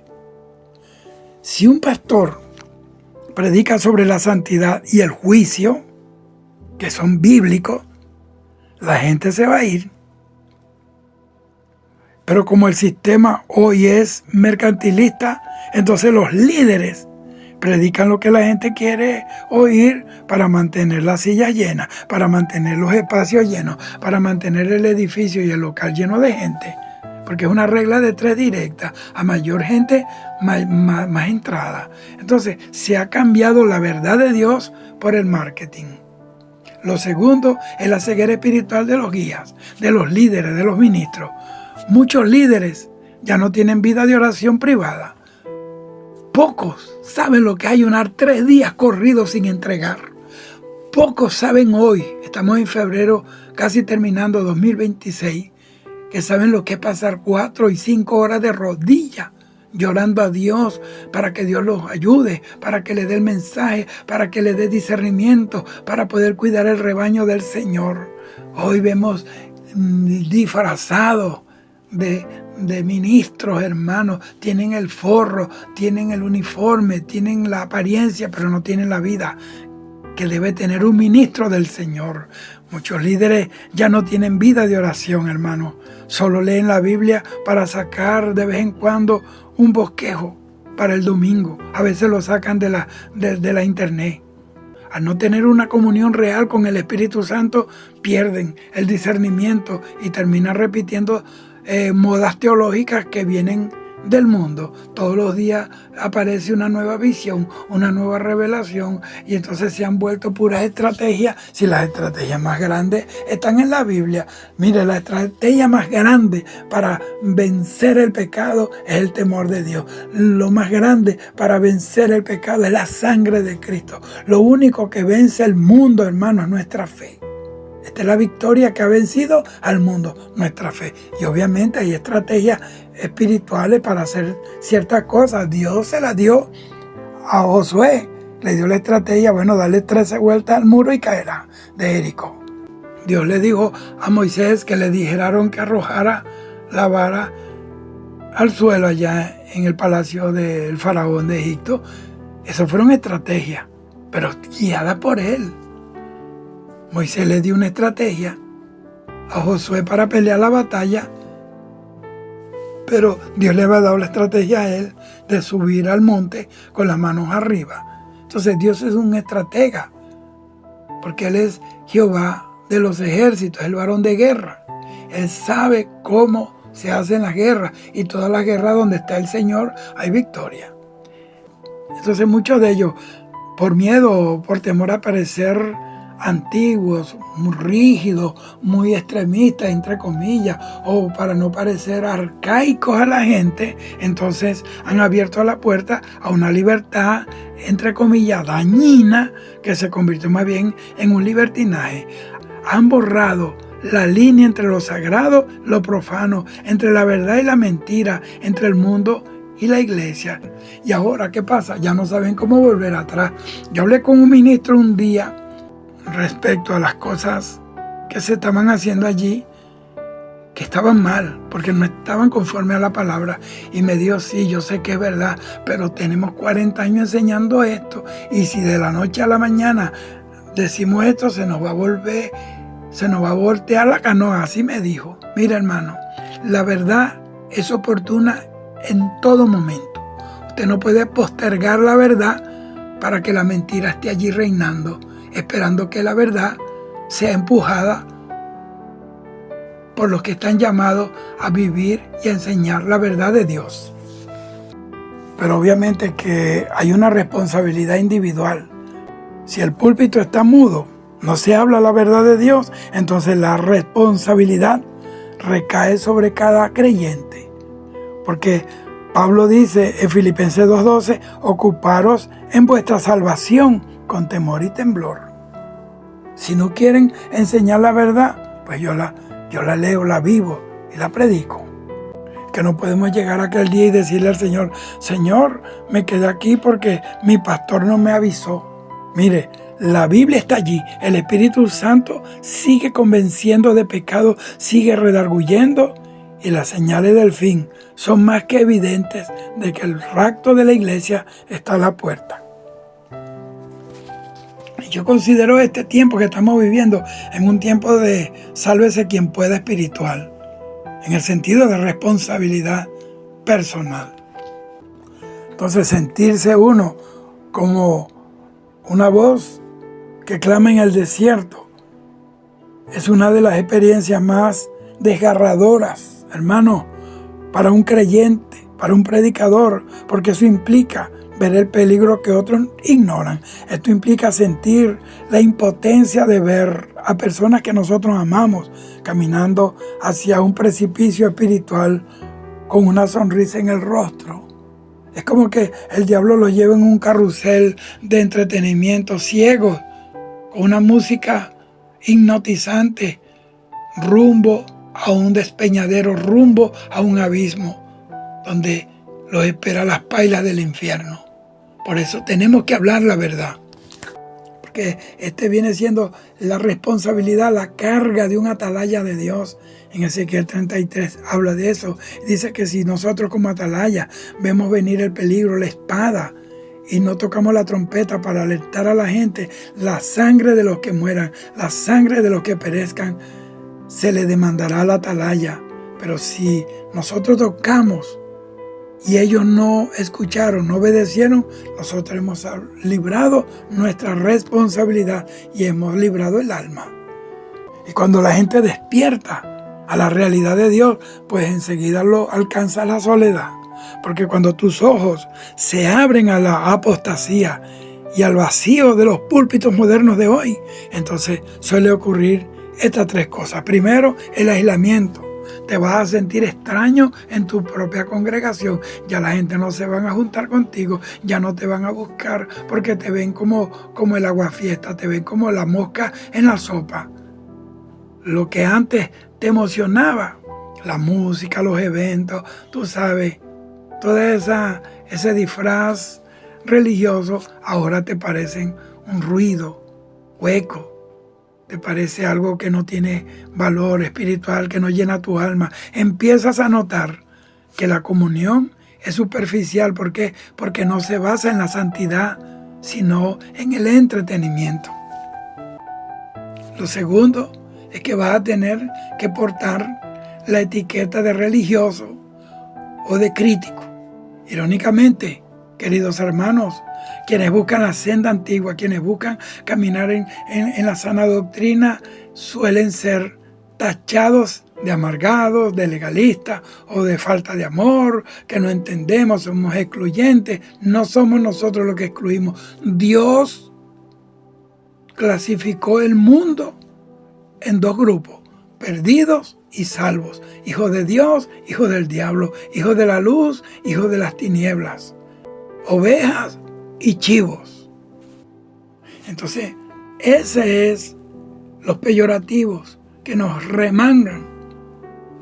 Si un pastor predica sobre la santidad y el juicio, que son bíblicos, la gente se va a ir. Pero como el sistema hoy es mercantilista, entonces los líderes predican lo que la gente quiere oír para mantener las sillas llenas, para mantener los espacios llenos, para mantener el edificio y el local lleno de gente. Porque es una regla de 3 directas. A mayor gente, más entrada. Entonces, se ha cambiado la verdad de Dios por el marketing. Lo segundo es la ceguera espiritual de los guías, de los líderes, de los ministros. Muchos líderes ya no tienen vida de oración privada. Pocos saben lo que hay orar 3 días corridos sin entregar. Pocos saben hoy, estamos en febrero, casi terminando 2026, que saben lo que es pasar 4 y 5 horas de rodillas llorando a Dios para que Dios los ayude, para que le dé el mensaje, para que le dé discernimiento, para poder cuidar el rebaño del Señor. Hoy vemos disfrazados de ministros, hermanos, tienen el forro, tienen el uniforme, tienen la apariencia, pero no tienen la vida que debe tener un ministro del Señor. Muchos líderes ya no tienen vida de oración, hermano. Solo leen la Biblia para sacar de vez en cuando un bosquejo para el domingo. A veces lo sacan de la internet. Al no tener una comunión real con el Espíritu Santo, pierden el discernimiento y terminan repitiendo modas teológicas que vienen del mundo. Todos los días aparece una nueva visión, una nueva revelación, y entonces se han vuelto puras estrategias. Si las estrategias más grandes están en la Biblia. Mire, la estrategia más grande para vencer el pecado es el temor de Dios. Lo más grande para vencer el pecado es la sangre de Cristo. Lo único que vence el mundo, hermano, es nuestra fe. Esta es la victoria que ha vencido al mundo, nuestra fe. Y obviamente hay estrategias espirituales para hacer ciertas cosas. Dios se las dio a Josué. Le dio la estrategia, bueno, darle 13 vueltas al muro y caerá de Jericó. Dios le dijo a Moisés que le dijeron que arrojara la vara al suelo allá en el palacio del faraón de Egipto. Eso fueron estrategias, pero guiadas por él. Moisés le dio una estrategia a Josué para pelear la batalla, pero Dios le había dado la estrategia a él de subir al monte con las manos arriba. Entonces Dios es un estratega, porque Él es Jehová de los ejércitos, el varón de guerra. Él sabe cómo se hacen las guerras, y todas las guerras donde está el Señor hay victoria. Entonces muchos de ellos, por miedo o por temor a parecer antiguos, muy rígidos, muy extremistas, entre comillas, o para no parecer arcaicos a la gente, entonces han abierto la puerta a una libertad, entre comillas, dañina, que se convirtió más bien en un libertinaje. Han borrado la línea entre lo sagrado, lo profano, entre la verdad y la mentira, entre el mundo y la iglesia. Y ahora, ¿qué pasa? Ya no saben cómo volver atrás. Yo hablé con un ministro un día respecto a las cosas que se estaban haciendo allí, que estaban mal, porque no estaban conforme a la palabra. Y me dijo, sí, yo sé que es verdad, pero tenemos 40 años enseñando esto, y si de la noche a la mañana decimos esto, se nos va a voltear la canoa. Así me dijo. Mira, hermano, la verdad es oportuna en todo momento. Usted no puede postergar la verdad para que la mentira esté allí reinando, esperando que la verdad sea empujada por los que están llamados a vivir y a enseñar la verdad de Dios. Pero obviamente que hay una responsabilidad individual. Si el púlpito está mudo, no se habla la verdad de Dios, entonces la responsabilidad recae sobre cada creyente. Porque Pablo dice en Filipenses 2:12, ocuparos en vuestra salvación con temor y temblor. Si no quieren enseñar la verdad, pues yo la leo, la vivo y la predico. Que no podemos llegar a aquel día y decirle al Señor, Señor, me quedé aquí porque mi pastor no me avisó. Mire, la Biblia está allí. El Espíritu Santo sigue convenciendo de pecado, sigue redarguyendo, y las señales del fin son más que evidentes de que el rapto de la iglesia está a la puerta. Yo considero este tiempo que estamos viviendo en un tiempo de sálvese quien pueda espiritual, en el sentido de responsabilidad personal. Entonces, sentirse uno como una voz que clama en el desierto es una de las experiencias más desgarradoras, hermano, para un creyente, para un predicador, porque eso implica ver el peligro que otros ignoran. Esto implica sentir la impotencia de ver a personas que nosotros amamos caminando hacia un precipicio espiritual con una sonrisa en el rostro. Es como que el diablo lo lleva en un carrusel de entretenimiento ciego, con una música hipnotizante, rumbo a un despeñadero, rumbo a un abismo, donde los espera las pailas del infierno. Por eso tenemos que hablar la verdad. Porque viene siendo la responsabilidad, la carga de un atalaya de Dios. En Ezequiel 33 habla de eso. Dice que si nosotros como atalaya vemos venir el peligro, la espada, y no tocamos la trompeta para alertar a la gente, la sangre de los que mueran, la sangre de los que perezcan, se le demandará a la atalaya. Pero si nosotros tocamos y ellos no escucharon, no obedecieron, nosotros hemos librado nuestra responsabilidad y hemos librado el alma. Y cuando la gente despierta a la realidad de Dios, pues enseguida lo alcanza la soledad. porque cuando tus ojos se abren a la apostasía y al vacío de los púlpitos modernos de hoy, entonces suele ocurrir estas tres cosas. Primero, el aislamiento. Te vas a sentir extraño en tu propia congregación. Ya la gente no se van a juntar contigo, ya no te van a buscar porque te ven como el aguafiesta, te ven como la mosca en la sopa. Lo que antes te emocionaba, la música, los eventos, tú sabes, todo ese disfraz religioso, ahora te parecen un ruido hueco. Te parece algo que no tiene valor espiritual, que no llena tu alma. Empiezas a notar que la comunión es superficial. ¿Por qué? Porque no se basa en la santidad, sino en el entretenimiento. Lo segundo es que vas a tener que portar la etiqueta de religioso o de crítico. Irónicamente, queridos hermanos, quienes buscan la senda antigua, quienes buscan caminar en la sana doctrina, suelen ser tachados de amargados, de legalistas o de falta de amor, que no entendemos, somos excluyentes. No somos nosotros los que excluimos. Dios clasificó el mundo en dos grupos, perdidos y salvos. Hijos de Dios, hijos del diablo, hijos de la luz, hijos de las tinieblas, ovejas y chivos. Entonces, ese es los peyorativos que nos remangan,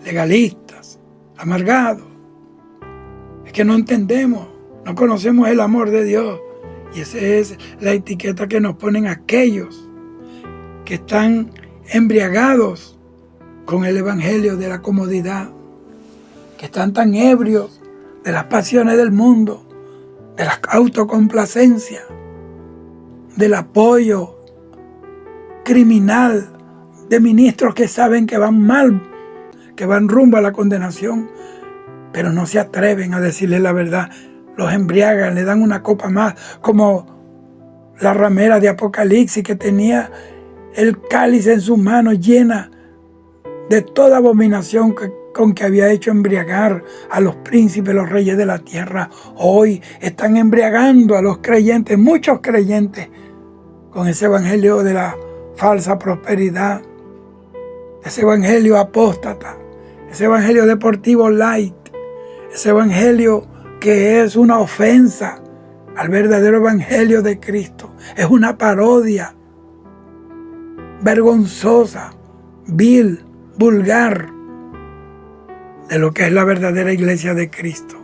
legalistas, amargados. Es que no entendemos, no conocemos el amor de Dios. Y esa es la etiqueta que nos ponen aquellos que están embriagados con el evangelio de la comodidad, que están tan ebrios de las pasiones del mundo, de la autocomplacencia, del apoyo criminal de ministros que saben que van mal, que van rumbo a la condenación, pero no se atreven a decirle la verdad. Los embriagan, le dan una copa más, como la ramera de Apocalipsis que tenía el cáliz en sus manos llena de toda abominación con que había hecho embriagar a los príncipes, los reyes de la tierra. Hoy están embriagando a los creyentes, muchos creyentes, con ese evangelio de la falsa prosperidad, ese evangelio apóstata, ese evangelio deportivo light, ese evangelio que es una ofensa al verdadero evangelio de Cristo. Es una parodia vergonzosa, vil, vulgar de lo que es la verdadera iglesia de Cristo.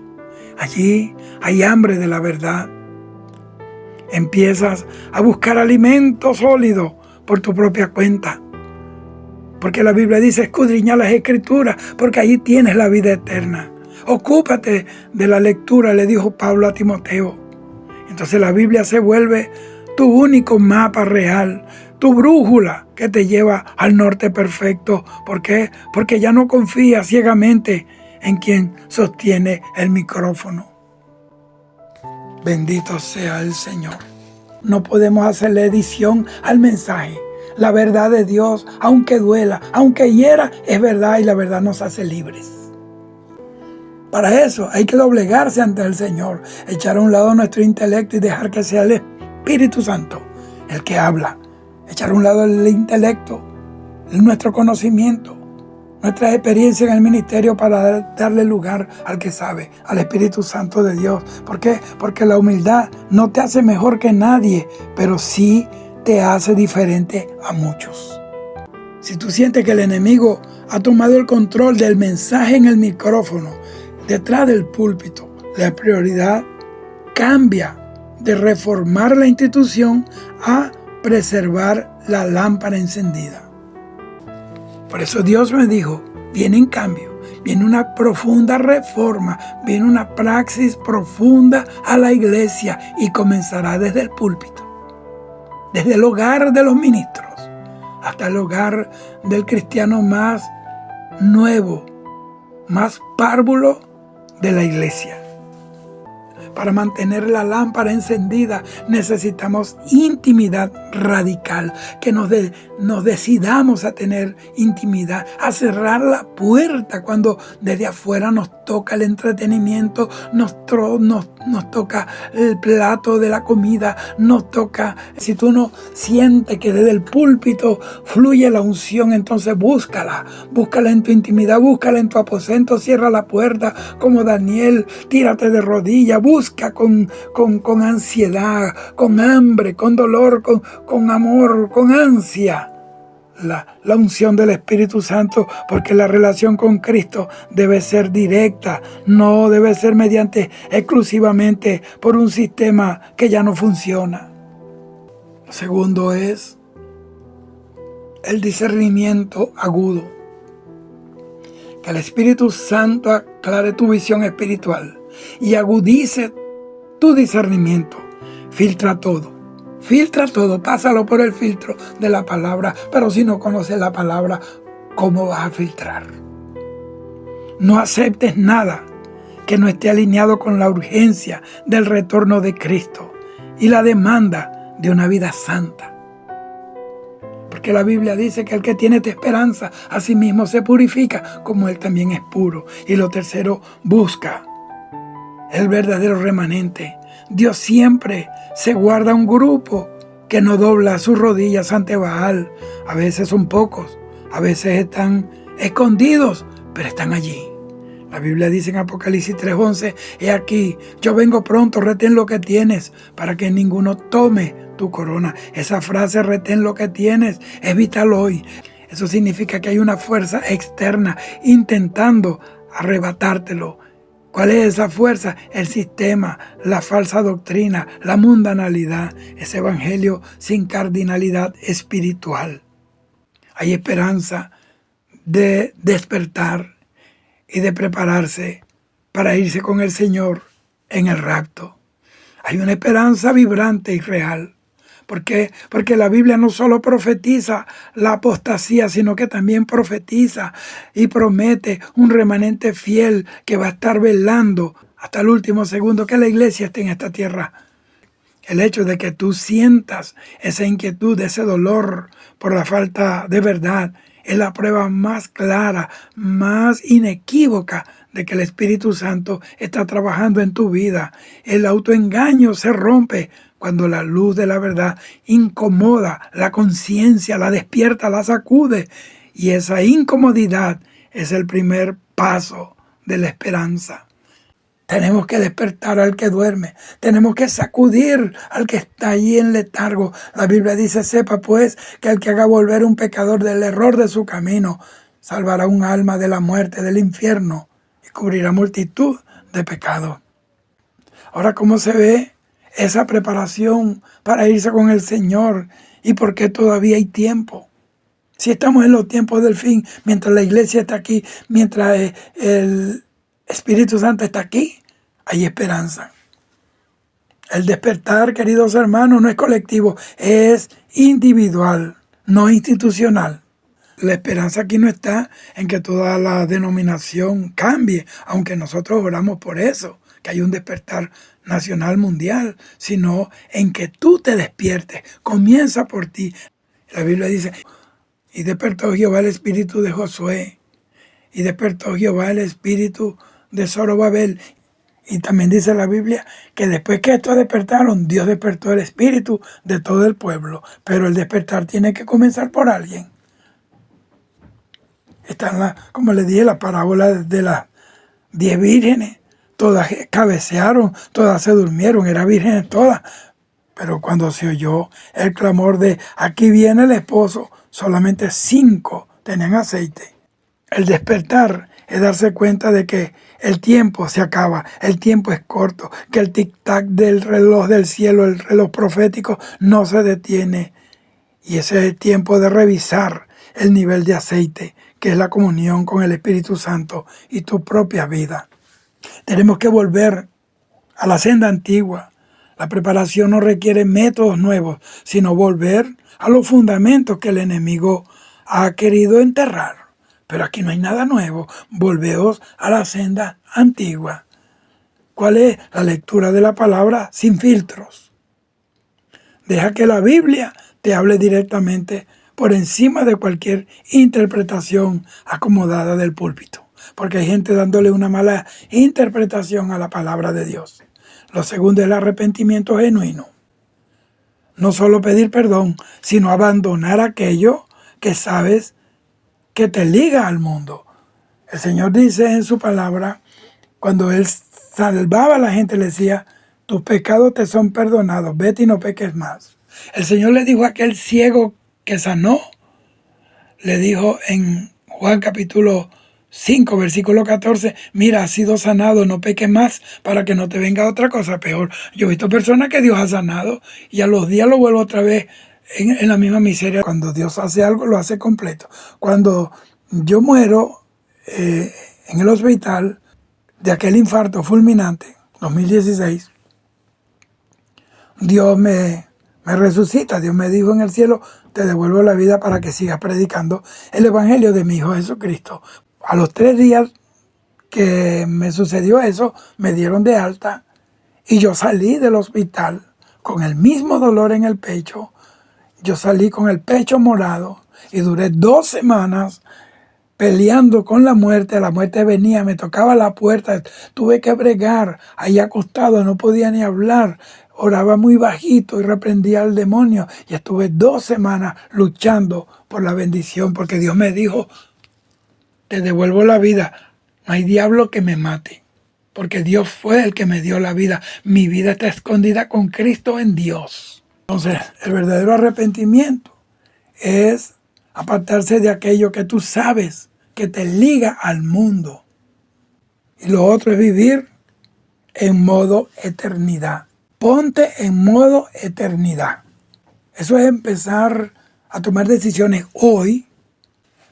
Allí hay hambre de la verdad. Empiezas a buscar alimento sólido por tu propia cuenta. Porque la Biblia dice, escudriña las Escrituras, porque allí tienes la vida eterna. Ocúpate de la lectura, le dijo Pablo a Timoteo. Entonces la Biblia se vuelve tu único mapa real, tu brújula que te lleva al norte perfecto. ¿Por qué? Porque ya no confías ciegamente en quien sostiene el micrófono. Bendito sea el Señor. No podemos hacerle edición al mensaje. La verdad de Dios, aunque duela, aunque hiera, es verdad y la verdad nos hace libres. Para eso hay que doblegarse ante el Señor, echar a un lado nuestro intelecto y dejar que sea el Espíritu Santo el que habla. Echar a un lado el intelecto, nuestro conocimiento, nuestra experiencia en el ministerio para darle lugar al que sabe, al Espíritu Santo de Dios. ¿Por qué? Porque la humildad no te hace mejor que nadie, pero sí te hace diferente a muchos. Si tú sientes que el enemigo ha tomado el control del mensaje en el micrófono, detrás del púlpito, la prioridad cambia de reformar la institución a preservar la lámpara encendida. Por eso Dios me dijo, viene en cambio, viene una profunda reforma, viene una praxis profunda a la iglesia y comenzará desde el púlpito, desde el hogar de los ministros, hasta el hogar del cristiano más nuevo, más párvulo de la iglesia. Para mantener la lámpara encendida necesitamos intimidad radical, que nos decidamos a tener intimidad, a cerrar la puerta cuando desde afuera nos toca el entretenimiento, nos toca el plato de la comida, nos toca. Si tú no sientes que desde el púlpito fluye la unción, entonces búscala en tu intimidad, búscala en tu aposento, cierra la puerta como Daniel, tírate de rodillas, busca con ansiedad, con hambre, con dolor, con amor, con ansia. La unción del Espíritu Santo, porque la relación con Cristo debe ser directa, no debe ser mediante exclusivamente por un sistema que ya no funciona. Lo segundo es el discernimiento agudo. Que el Espíritu Santo aclare tu visión espiritual y agudice tu discernimiento. Filtra todo, pásalo por el filtro de la palabra, pero si no conoces la palabra, ¿cómo vas a filtrar? No aceptes nada que no esté alineado con la urgencia del retorno de Cristo y la demanda de una vida santa. Porque la Biblia dice que el que tiene esperanza a sí mismo se purifica como Él también es puro. Y lo tercero, busca el verdadero remanente. Dios siempre se guarda un grupo que no dobla sus rodillas ante Baal. A veces son pocos, a veces están escondidos, pero están allí. La Biblia dice en Apocalipsis 3:11, he aquí, yo vengo pronto, retén lo que tienes, para que ninguno tome tu corona. Esa frase, retén lo que tienes, es vital hoy. Eso significa que hay una fuerza externa intentando arrebatártelo. ¿Cuál es esa fuerza? El sistema, la falsa doctrina, la mundanalidad, ese evangelio sin cardinalidad espiritual. Hay esperanza de despertar y de prepararse para irse con el Señor en el rapto. Hay una esperanza vibrante y real. ¿Por qué? Porque la Biblia no solo profetiza la apostasía, sino que también profetiza y promete un remanente fiel que va a estar velando hasta el último segundo que la iglesia esté en esta tierra. El hecho de que tú sientas esa inquietud, ese dolor por la falta de verdad, es la prueba más clara, más inequívoca de que el Espíritu Santo está trabajando en tu vida. El autoengaño se rompe cuando la luz de la verdad incomoda la conciencia, la despierta, la sacude. Y esa incomodidad es el primer paso de la esperanza. Tenemos que despertar al que duerme. Tenemos que sacudir al que está allí en letargo. La Biblia dice, sepa pues que el que haga volver a un pecador del error de su camino, salvará un alma de la muerte, del infierno, y cubrirá multitud de pecados. Ahora, ¿cómo se ve esa preparación para irse con el Señor? ¿Y por qué todavía hay tiempo? Si estamos en los tiempos del fin, mientras la iglesia está aquí, mientras el Espíritu Santo está aquí, hay esperanza. El despertar, queridos hermanos, no es colectivo, es individual, no institucional. La esperanza aquí no está en que toda la denominación cambie, aunque nosotros oramos por eso, que hay un despertar nacional mundial, sino en que tú te despiertes, comienza por ti. La Biblia dice, y despertó Jehová el espíritu de Josué, y despertó Jehová el espíritu de Zorobabel. Y también dice la Biblia que después que estos despertaron, Dios despertó el espíritu de todo el pueblo. Pero el despertar tiene que comenzar por alguien. Está como les dije, la parábola de las 10 vírgenes. Todas cabecearon, todas se durmieron, eran vírgenes todas. Pero cuando se oyó el clamor de aquí viene el esposo, solamente 5 tenían aceite. El despertar es darse cuenta de que el tiempo se acaba, el tiempo es corto, que el tic-tac del reloj del cielo, el reloj profético, no se detiene. Y ese es el tiempo de revisar el nivel de aceite, que es la comunión con el Espíritu Santo y tu propia vida. Tenemos que volver a la senda antigua. La preparación no requiere métodos nuevos, sino volver a los fundamentos que el enemigo ha querido enterrar. Pero aquí no hay nada nuevo. Volveos a la senda antigua. ¿Cuál es? La lectura de la palabra sin filtros. Deja que la Biblia te hable directamente por encima de cualquier interpretación acomodada del púlpito. porque hay gente dándole una mala interpretación a la palabra de Dios. Lo segundo es el arrepentimiento genuino. No solo pedir perdón, sino abandonar aquello que sabes que te liga al mundo. El Señor dice en su palabra, cuando Él salvaba a la gente, le decía, tus pecados te son perdonados, vete y no peques más. El Señor le dijo a aquel ciego que sanó, le dijo en Juan capítulo 5, versículo 14, mira, has sido sanado, no peques más para que no te venga otra cosa peor. Yo he visto personas que Dios ha sanado y a los días lo vuelvo otra vez en la misma miseria. Cuando Dios hace algo, lo hace completo. Cuando yo muero en el hospital de aquel infarto fulminante, 2016, Dios me resucita. Dios me dijo en el cielo, te devuelvo la vida para que sigas predicando el evangelio de mi Hijo Jesucristo. A los 3 días que me sucedió eso, me dieron de alta y yo salí del hospital con el mismo dolor en el pecho. Yo salí con el pecho morado y duré 2 semanas peleando con la muerte venía, me tocaba la puerta, tuve que bregar, ahí acostado, no podía ni hablar, oraba muy bajito y reprendía al demonio. Y estuve 2 semanas luchando por la bendición, porque Dios me dijo, te devuelvo la vida, no hay diablo que me mate, porque Dios fue el que me dio la vida. Mi vida está escondida con Cristo en Dios. Entonces, el verdadero arrepentimiento es apartarse de aquello que tú sabes que te liga al mundo. Y lo otro es vivir en modo eternidad. Ponte en modo eternidad. Eso es empezar a tomar decisiones hoy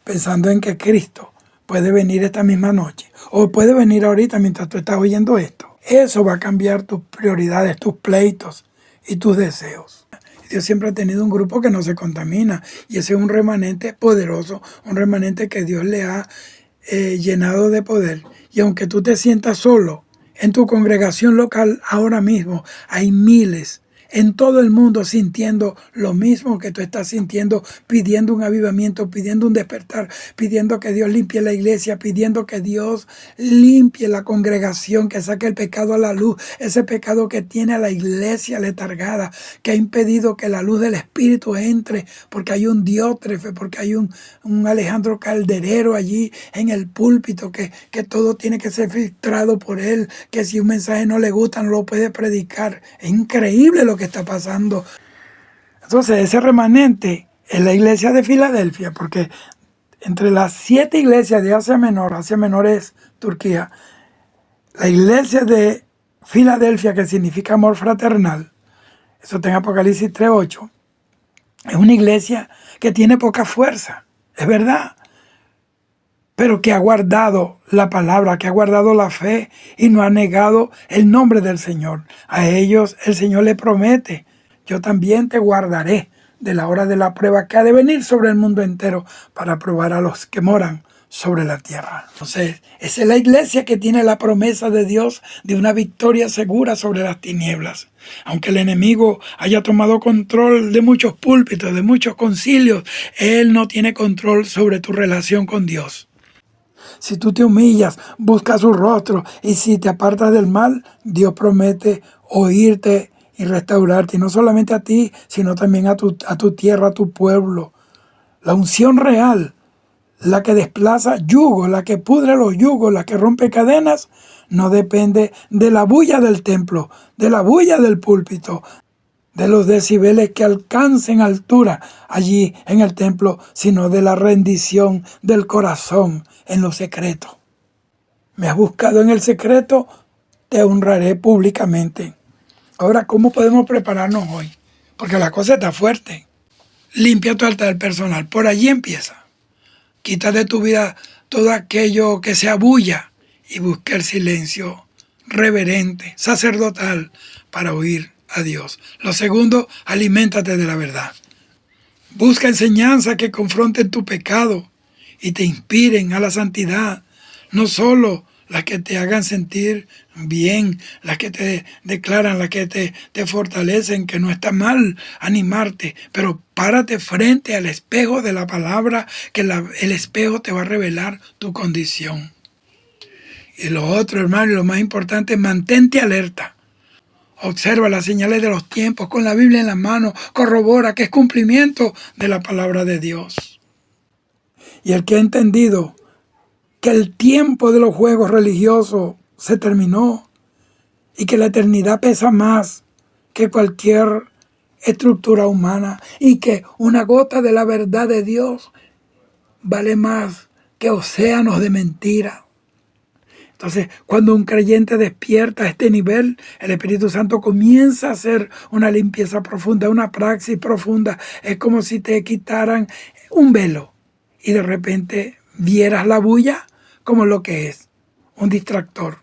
pensando en que Cristo puede venir esta misma noche o puede venir ahorita mientras tú estás oyendo esto. Eso va a cambiar tus prioridades, tus pleitos y tus deseos. Dios siempre ha tenido un grupo que no se contamina y ese es un remanente poderoso, un remanente que Dios le ha llenado de poder. Y aunque tú te sientas solo, en tu congregación local ahora mismo hay miles en todo el mundo sintiendo lo mismo que tú estás sintiendo, pidiendo un avivamiento, pidiendo un despertar, pidiendo que Dios limpie la iglesia, pidiendo que Dios limpie la congregación, que saque el pecado a la luz, ese pecado que tiene a la iglesia letargada, que ha impedido que la luz del Espíritu entre, porque hay un Diótrefe, porque hay un Alejandro Calderero allí en el púlpito, que todo tiene que ser filtrado por él, que si un mensaje no le gusta no lo puede predicar. Es increíble lo que está pasando. Entonces ese remanente es la iglesia de Filadelfia, porque entre las 7 iglesias de Asia Menor es Turquía, la iglesia de Filadelfia, que significa amor fraternal, eso está en Apocalipsis 3:8, es una iglesia que tiene poca fuerza, es verdad, pero que ha guardado la palabra, que ha guardado la fe y no ha negado el nombre del Señor. A ellos el Señor le promete, yo también te guardaré de la hora de la prueba que ha de venir sobre el mundo entero para probar a los que moran sobre la tierra. Entonces, esa es la iglesia que tiene la promesa de Dios de una victoria segura sobre las tinieblas. Aunque el enemigo haya tomado control de muchos púlpitos, de muchos concilios, él no tiene control sobre tu relación con Dios. Si tú te humillas, buscas su rostro y si te apartas del mal, Dios promete oírte y restaurarte. Y no solamente a ti, sino también a tu tierra, a tu pueblo. La unción real, la que desplaza yugos, la que pudre los yugos, la que rompe cadenas, no depende de la bulla del templo, de la bulla del púlpito, de los decibeles que alcancen altura allí en el templo, sino de la rendición del corazón en lo secreto. Me has buscado en el secreto, te honraré públicamente. Ahora, ¿cómo podemos prepararnos hoy? Porque la cosa está fuerte. Limpia tu altar personal, por allí empieza. Quita de tu vida todo aquello que sea bulla y busca el silencio reverente, sacerdotal, para oír a Dios. Lo segundo, aliméntate de la verdad. Busca enseñanza que confronten tu pecado y te inspiren a la santidad. No solo las que te hagan sentir bien, las que te declaran, las que te fortalecen, que no está mal animarte, pero párate frente al espejo de la palabra, que el espejo te va a revelar tu condición. Y lo otro, hermano, y lo más importante, mantente alerta. Observa las señales de los tiempos con la Biblia en la mano. Corrobora que es cumplimiento de la palabra de Dios. Y el que ha entendido que el tiempo de los juegos religiosos se terminó y que la eternidad pesa más que cualquier estructura humana y que una gota de la verdad de Dios vale más que océanos de mentira. Entonces, cuando un creyente despierta a este nivel, el Espíritu Santo comienza a hacer una limpieza profunda, una praxis profunda. Es como si te quitaran un velo y de repente vieras la bulla como lo que es, un distractor.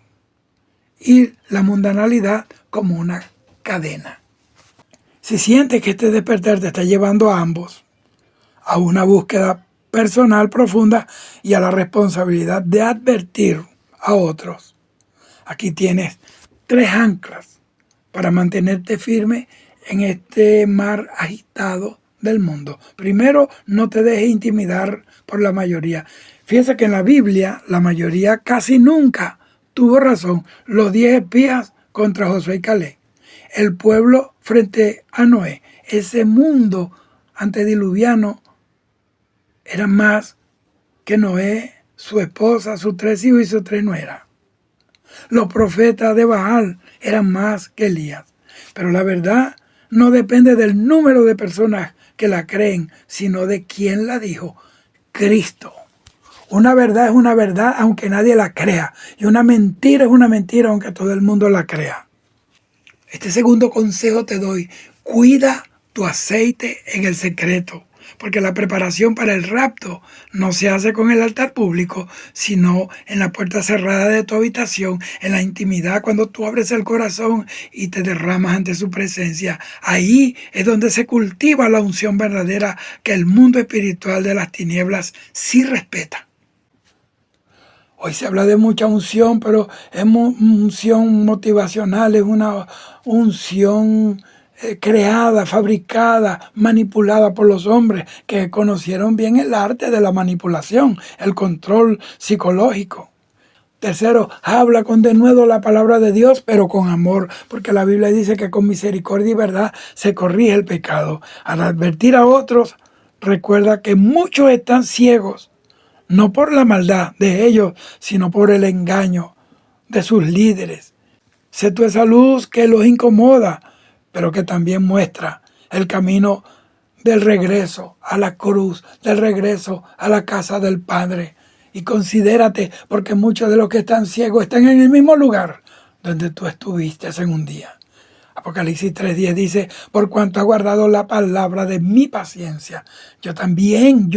Y la mundanalidad como una cadena. Si sientes que este despertar te está llevando a ambos, a una búsqueda personal profunda y a la responsabilidad de advertir a otros, aquí tienes 3 anclas para mantenerte firme en este mar agitado del mundo. Primero, no te dejes intimidar por la mayoría. Fíjense que en la Biblia la mayoría casi nunca tuvo razón. Los 10 espías contra Josué y Caleb. El pueblo frente a Noé. Ese mundo antediluviano era más que Noé, su esposa, sus 3 hijos y sus 3 nueras. Los profetas de Baal eran más que Elías. Pero la verdad no depende del número de personas que la creen, sino de quién la dijo: Cristo. Una verdad es una verdad aunque nadie la crea. Y una mentira es una mentira aunque todo el mundo la crea. Este segundo consejo te doy: cuida tu aceite en el secreto. Porque la preparación para el rapto no se hace con el altar público, sino en la puerta cerrada de tu habitación, en la intimidad, cuando tú abres el corazón y te derramas ante su presencia. Ahí es donde se cultiva la unción verdadera que el mundo espiritual de las tinieblas sí respeta. Hoy se habla de mucha unción, pero es unción motivacional, es una unción creada, fabricada, manipulada por los hombres que conocieron bien el arte de la manipulación, el control psicológico. Tercero, habla con denuedo la palabra de Dios, pero con amor, porque la Biblia dice que con misericordia y verdad se corrige el pecado. Al advertir a otros, recuerda que muchos están ciegos, no por la maldad de ellos, sino por el engaño de sus líderes. Sé tú esa luz que los incomoda, pero que también muestra el camino del regreso a la cruz, del regreso a la casa del Padre. Y considérate, porque muchos de los que están ciegos están en el mismo lugar donde tú estuviste en un día. Apocalipsis 3:10 dice: por cuanto has guardado la palabra de mi paciencia, yo también,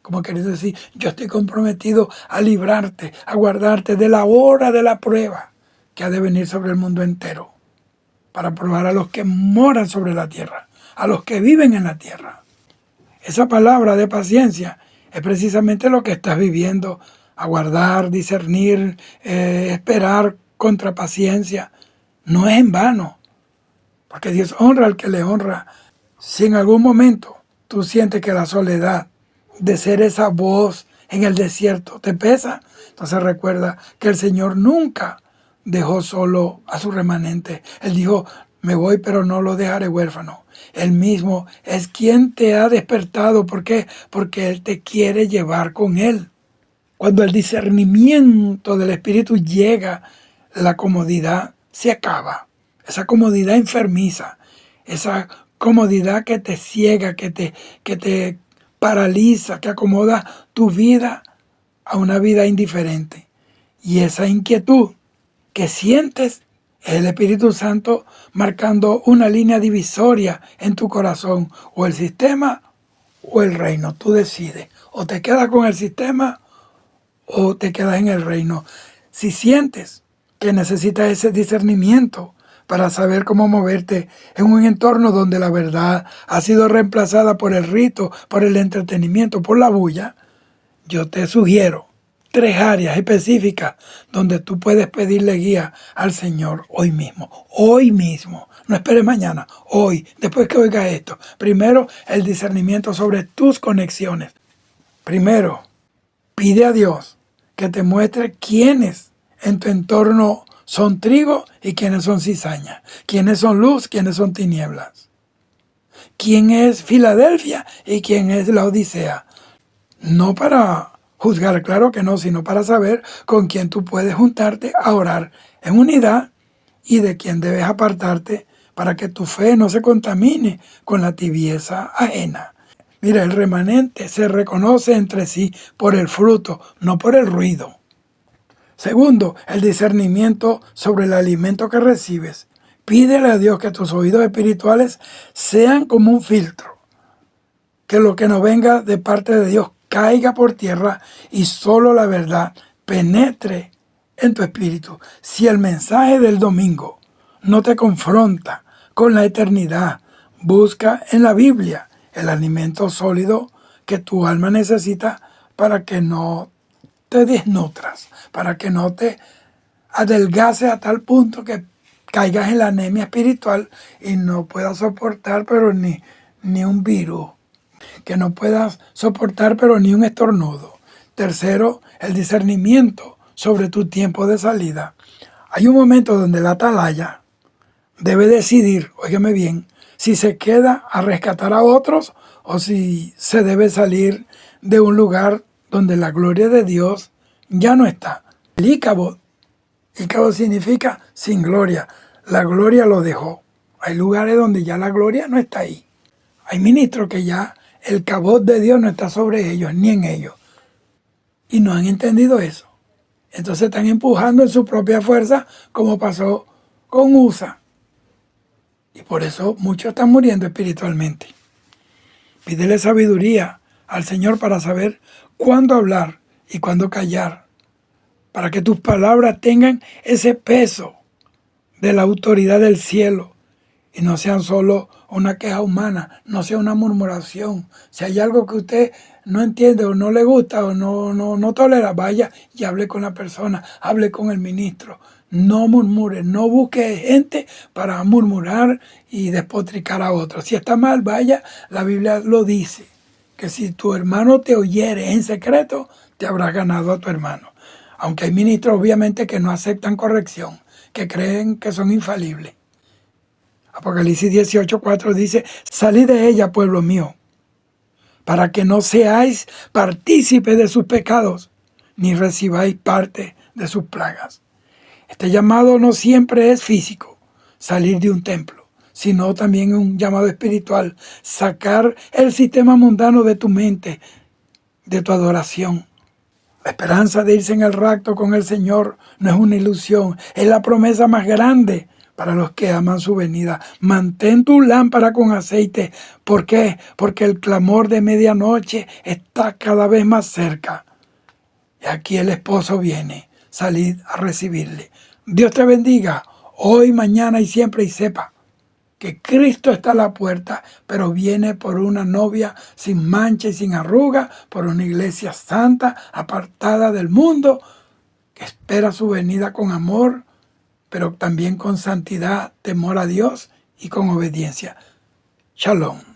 como querido decir, yo estoy comprometido a librarte, a guardarte de la hora de la prueba que ha de venir sobre el mundo entero, para probar a los que moran sobre la tierra, a los que viven en la tierra. Esa palabra de paciencia es precisamente lo que estás viviendo: aguardar, discernir, esperar contra paciencia. No es en vano, porque Dios honra al que le honra. Si en algún momento tú sientes que la soledad de ser esa voz en el desierto te pesa, entonces recuerda que el Señor nunca dejó solo a su remanente. Él dijo: me voy, pero no lo dejaré huérfano. Él mismo es quien te ha despertado. ¿Por qué? Porque Él te quiere llevar con Él. Cuando el discernimiento del Espíritu llega, la comodidad se acaba. Esa comodidad enfermiza, esa comodidad que te ciega, que te paraliza, que acomoda tu vida a una vida indiferente. Y esa inquietud que sientes es el Espíritu Santo marcando una línea divisoria en tu corazón: o el sistema o el reino. Tú decides, o te quedas con el sistema o te quedas en el reino. Si sientes que necesitas ese discernimiento para saber cómo moverte en un entorno donde la verdad ha sido reemplazada por el rito, por el entretenimiento, por la bulla, yo te sugiero 3 áreas específicas donde tú puedes pedirle guía al Señor hoy mismo. Hoy mismo. No esperes mañana. Hoy, después que oigas esto. Primero, el discernimiento sobre tus conexiones. Primero, pide a Dios que te muestre quiénes en tu entorno son trigo y quiénes son cizaña, quiénes son luz, quiénes son tinieblas, quién es Filadelfia y quién es la Odisea. No para juzgar, claro que no, sino para saber con quién tú puedes juntarte a orar en unidad y de quién debes apartarte para que tu fe no se contamine con la tibieza ajena. Mira, el remanente se reconoce entre sí por el fruto, no por el ruido. Segundo, el discernimiento sobre el alimento que recibes. Pídele a Dios que tus oídos espirituales sean como un filtro, que lo que no venga de parte de Dios caiga por tierra y solo la verdad penetre en tu espíritu. Si el mensaje del domingo no te confronta con la eternidad, busca en la Biblia el alimento sólido que tu alma necesita para que no te desnutras, para que no te adelgaces a tal punto que caigas en la anemia espiritual y no puedas soportar pero ni un virus, que no puedas soportar pero ni un estornudo. Tercero, el discernimiento sobre tu tiempo de salida. Hay un momento donde la atalaya debe decidir, óigame bien, si se queda a rescatar a otros o si se debe salir de un lugar donde la gloria de Dios ya no está. El Ícabod significa sin gloria. La gloria lo dejó. Hay lugares donde ya la gloria no está ahí. Hay ministros que ya el cabot de Dios no está sobre ellos, ni en ellos. Y no han entendido eso. Entonces están empujando en su propia fuerza, como pasó con Usa. Y por eso muchos están muriendo espiritualmente. Pídele sabiduría al Señor para saber cuándo hablar y cuándo callar, para que tus palabras tengan ese peso de la autoridad del cielo y no sean solo una queja humana, no sea una murmuración. Si hay algo que usted no entiende o no le gusta o no tolera, vaya y hable con la persona, hable con el ministro. No murmure, no busque gente para murmurar y despotricar a otros. Si está mal, vaya, la Biblia lo dice, que si tu hermano te oyere en secreto, te habrás ganado a tu hermano. Aunque hay ministros obviamente que no aceptan corrección, que creen que son infalibles. Apocalipsis 18:4 dice, salid de ella, pueblo mío, para que no seáis partícipes de sus pecados, ni recibáis parte de sus plagas. Este llamado no siempre es físico, salir de un templo, sino también un llamado espiritual, sacar el sistema mundano de tu mente, de tu adoración. La esperanza de irse en el rapto con el Señor no es una ilusión, es la promesa más grande para los que aman su venida. Mantén tu lámpara con aceite. ¿Por qué? Porque el clamor de medianoche está cada vez más cerca. Y aquí el esposo viene. Salid a recibirle. Dios te bendiga hoy, mañana y siempre, y sepa que Cristo está a la puerta, pero viene por una novia sin mancha y sin arruga, por una iglesia santa, apartada del mundo, que espera su venida con amor, pero también con santidad, temor a Dios y con obediencia. Shalom.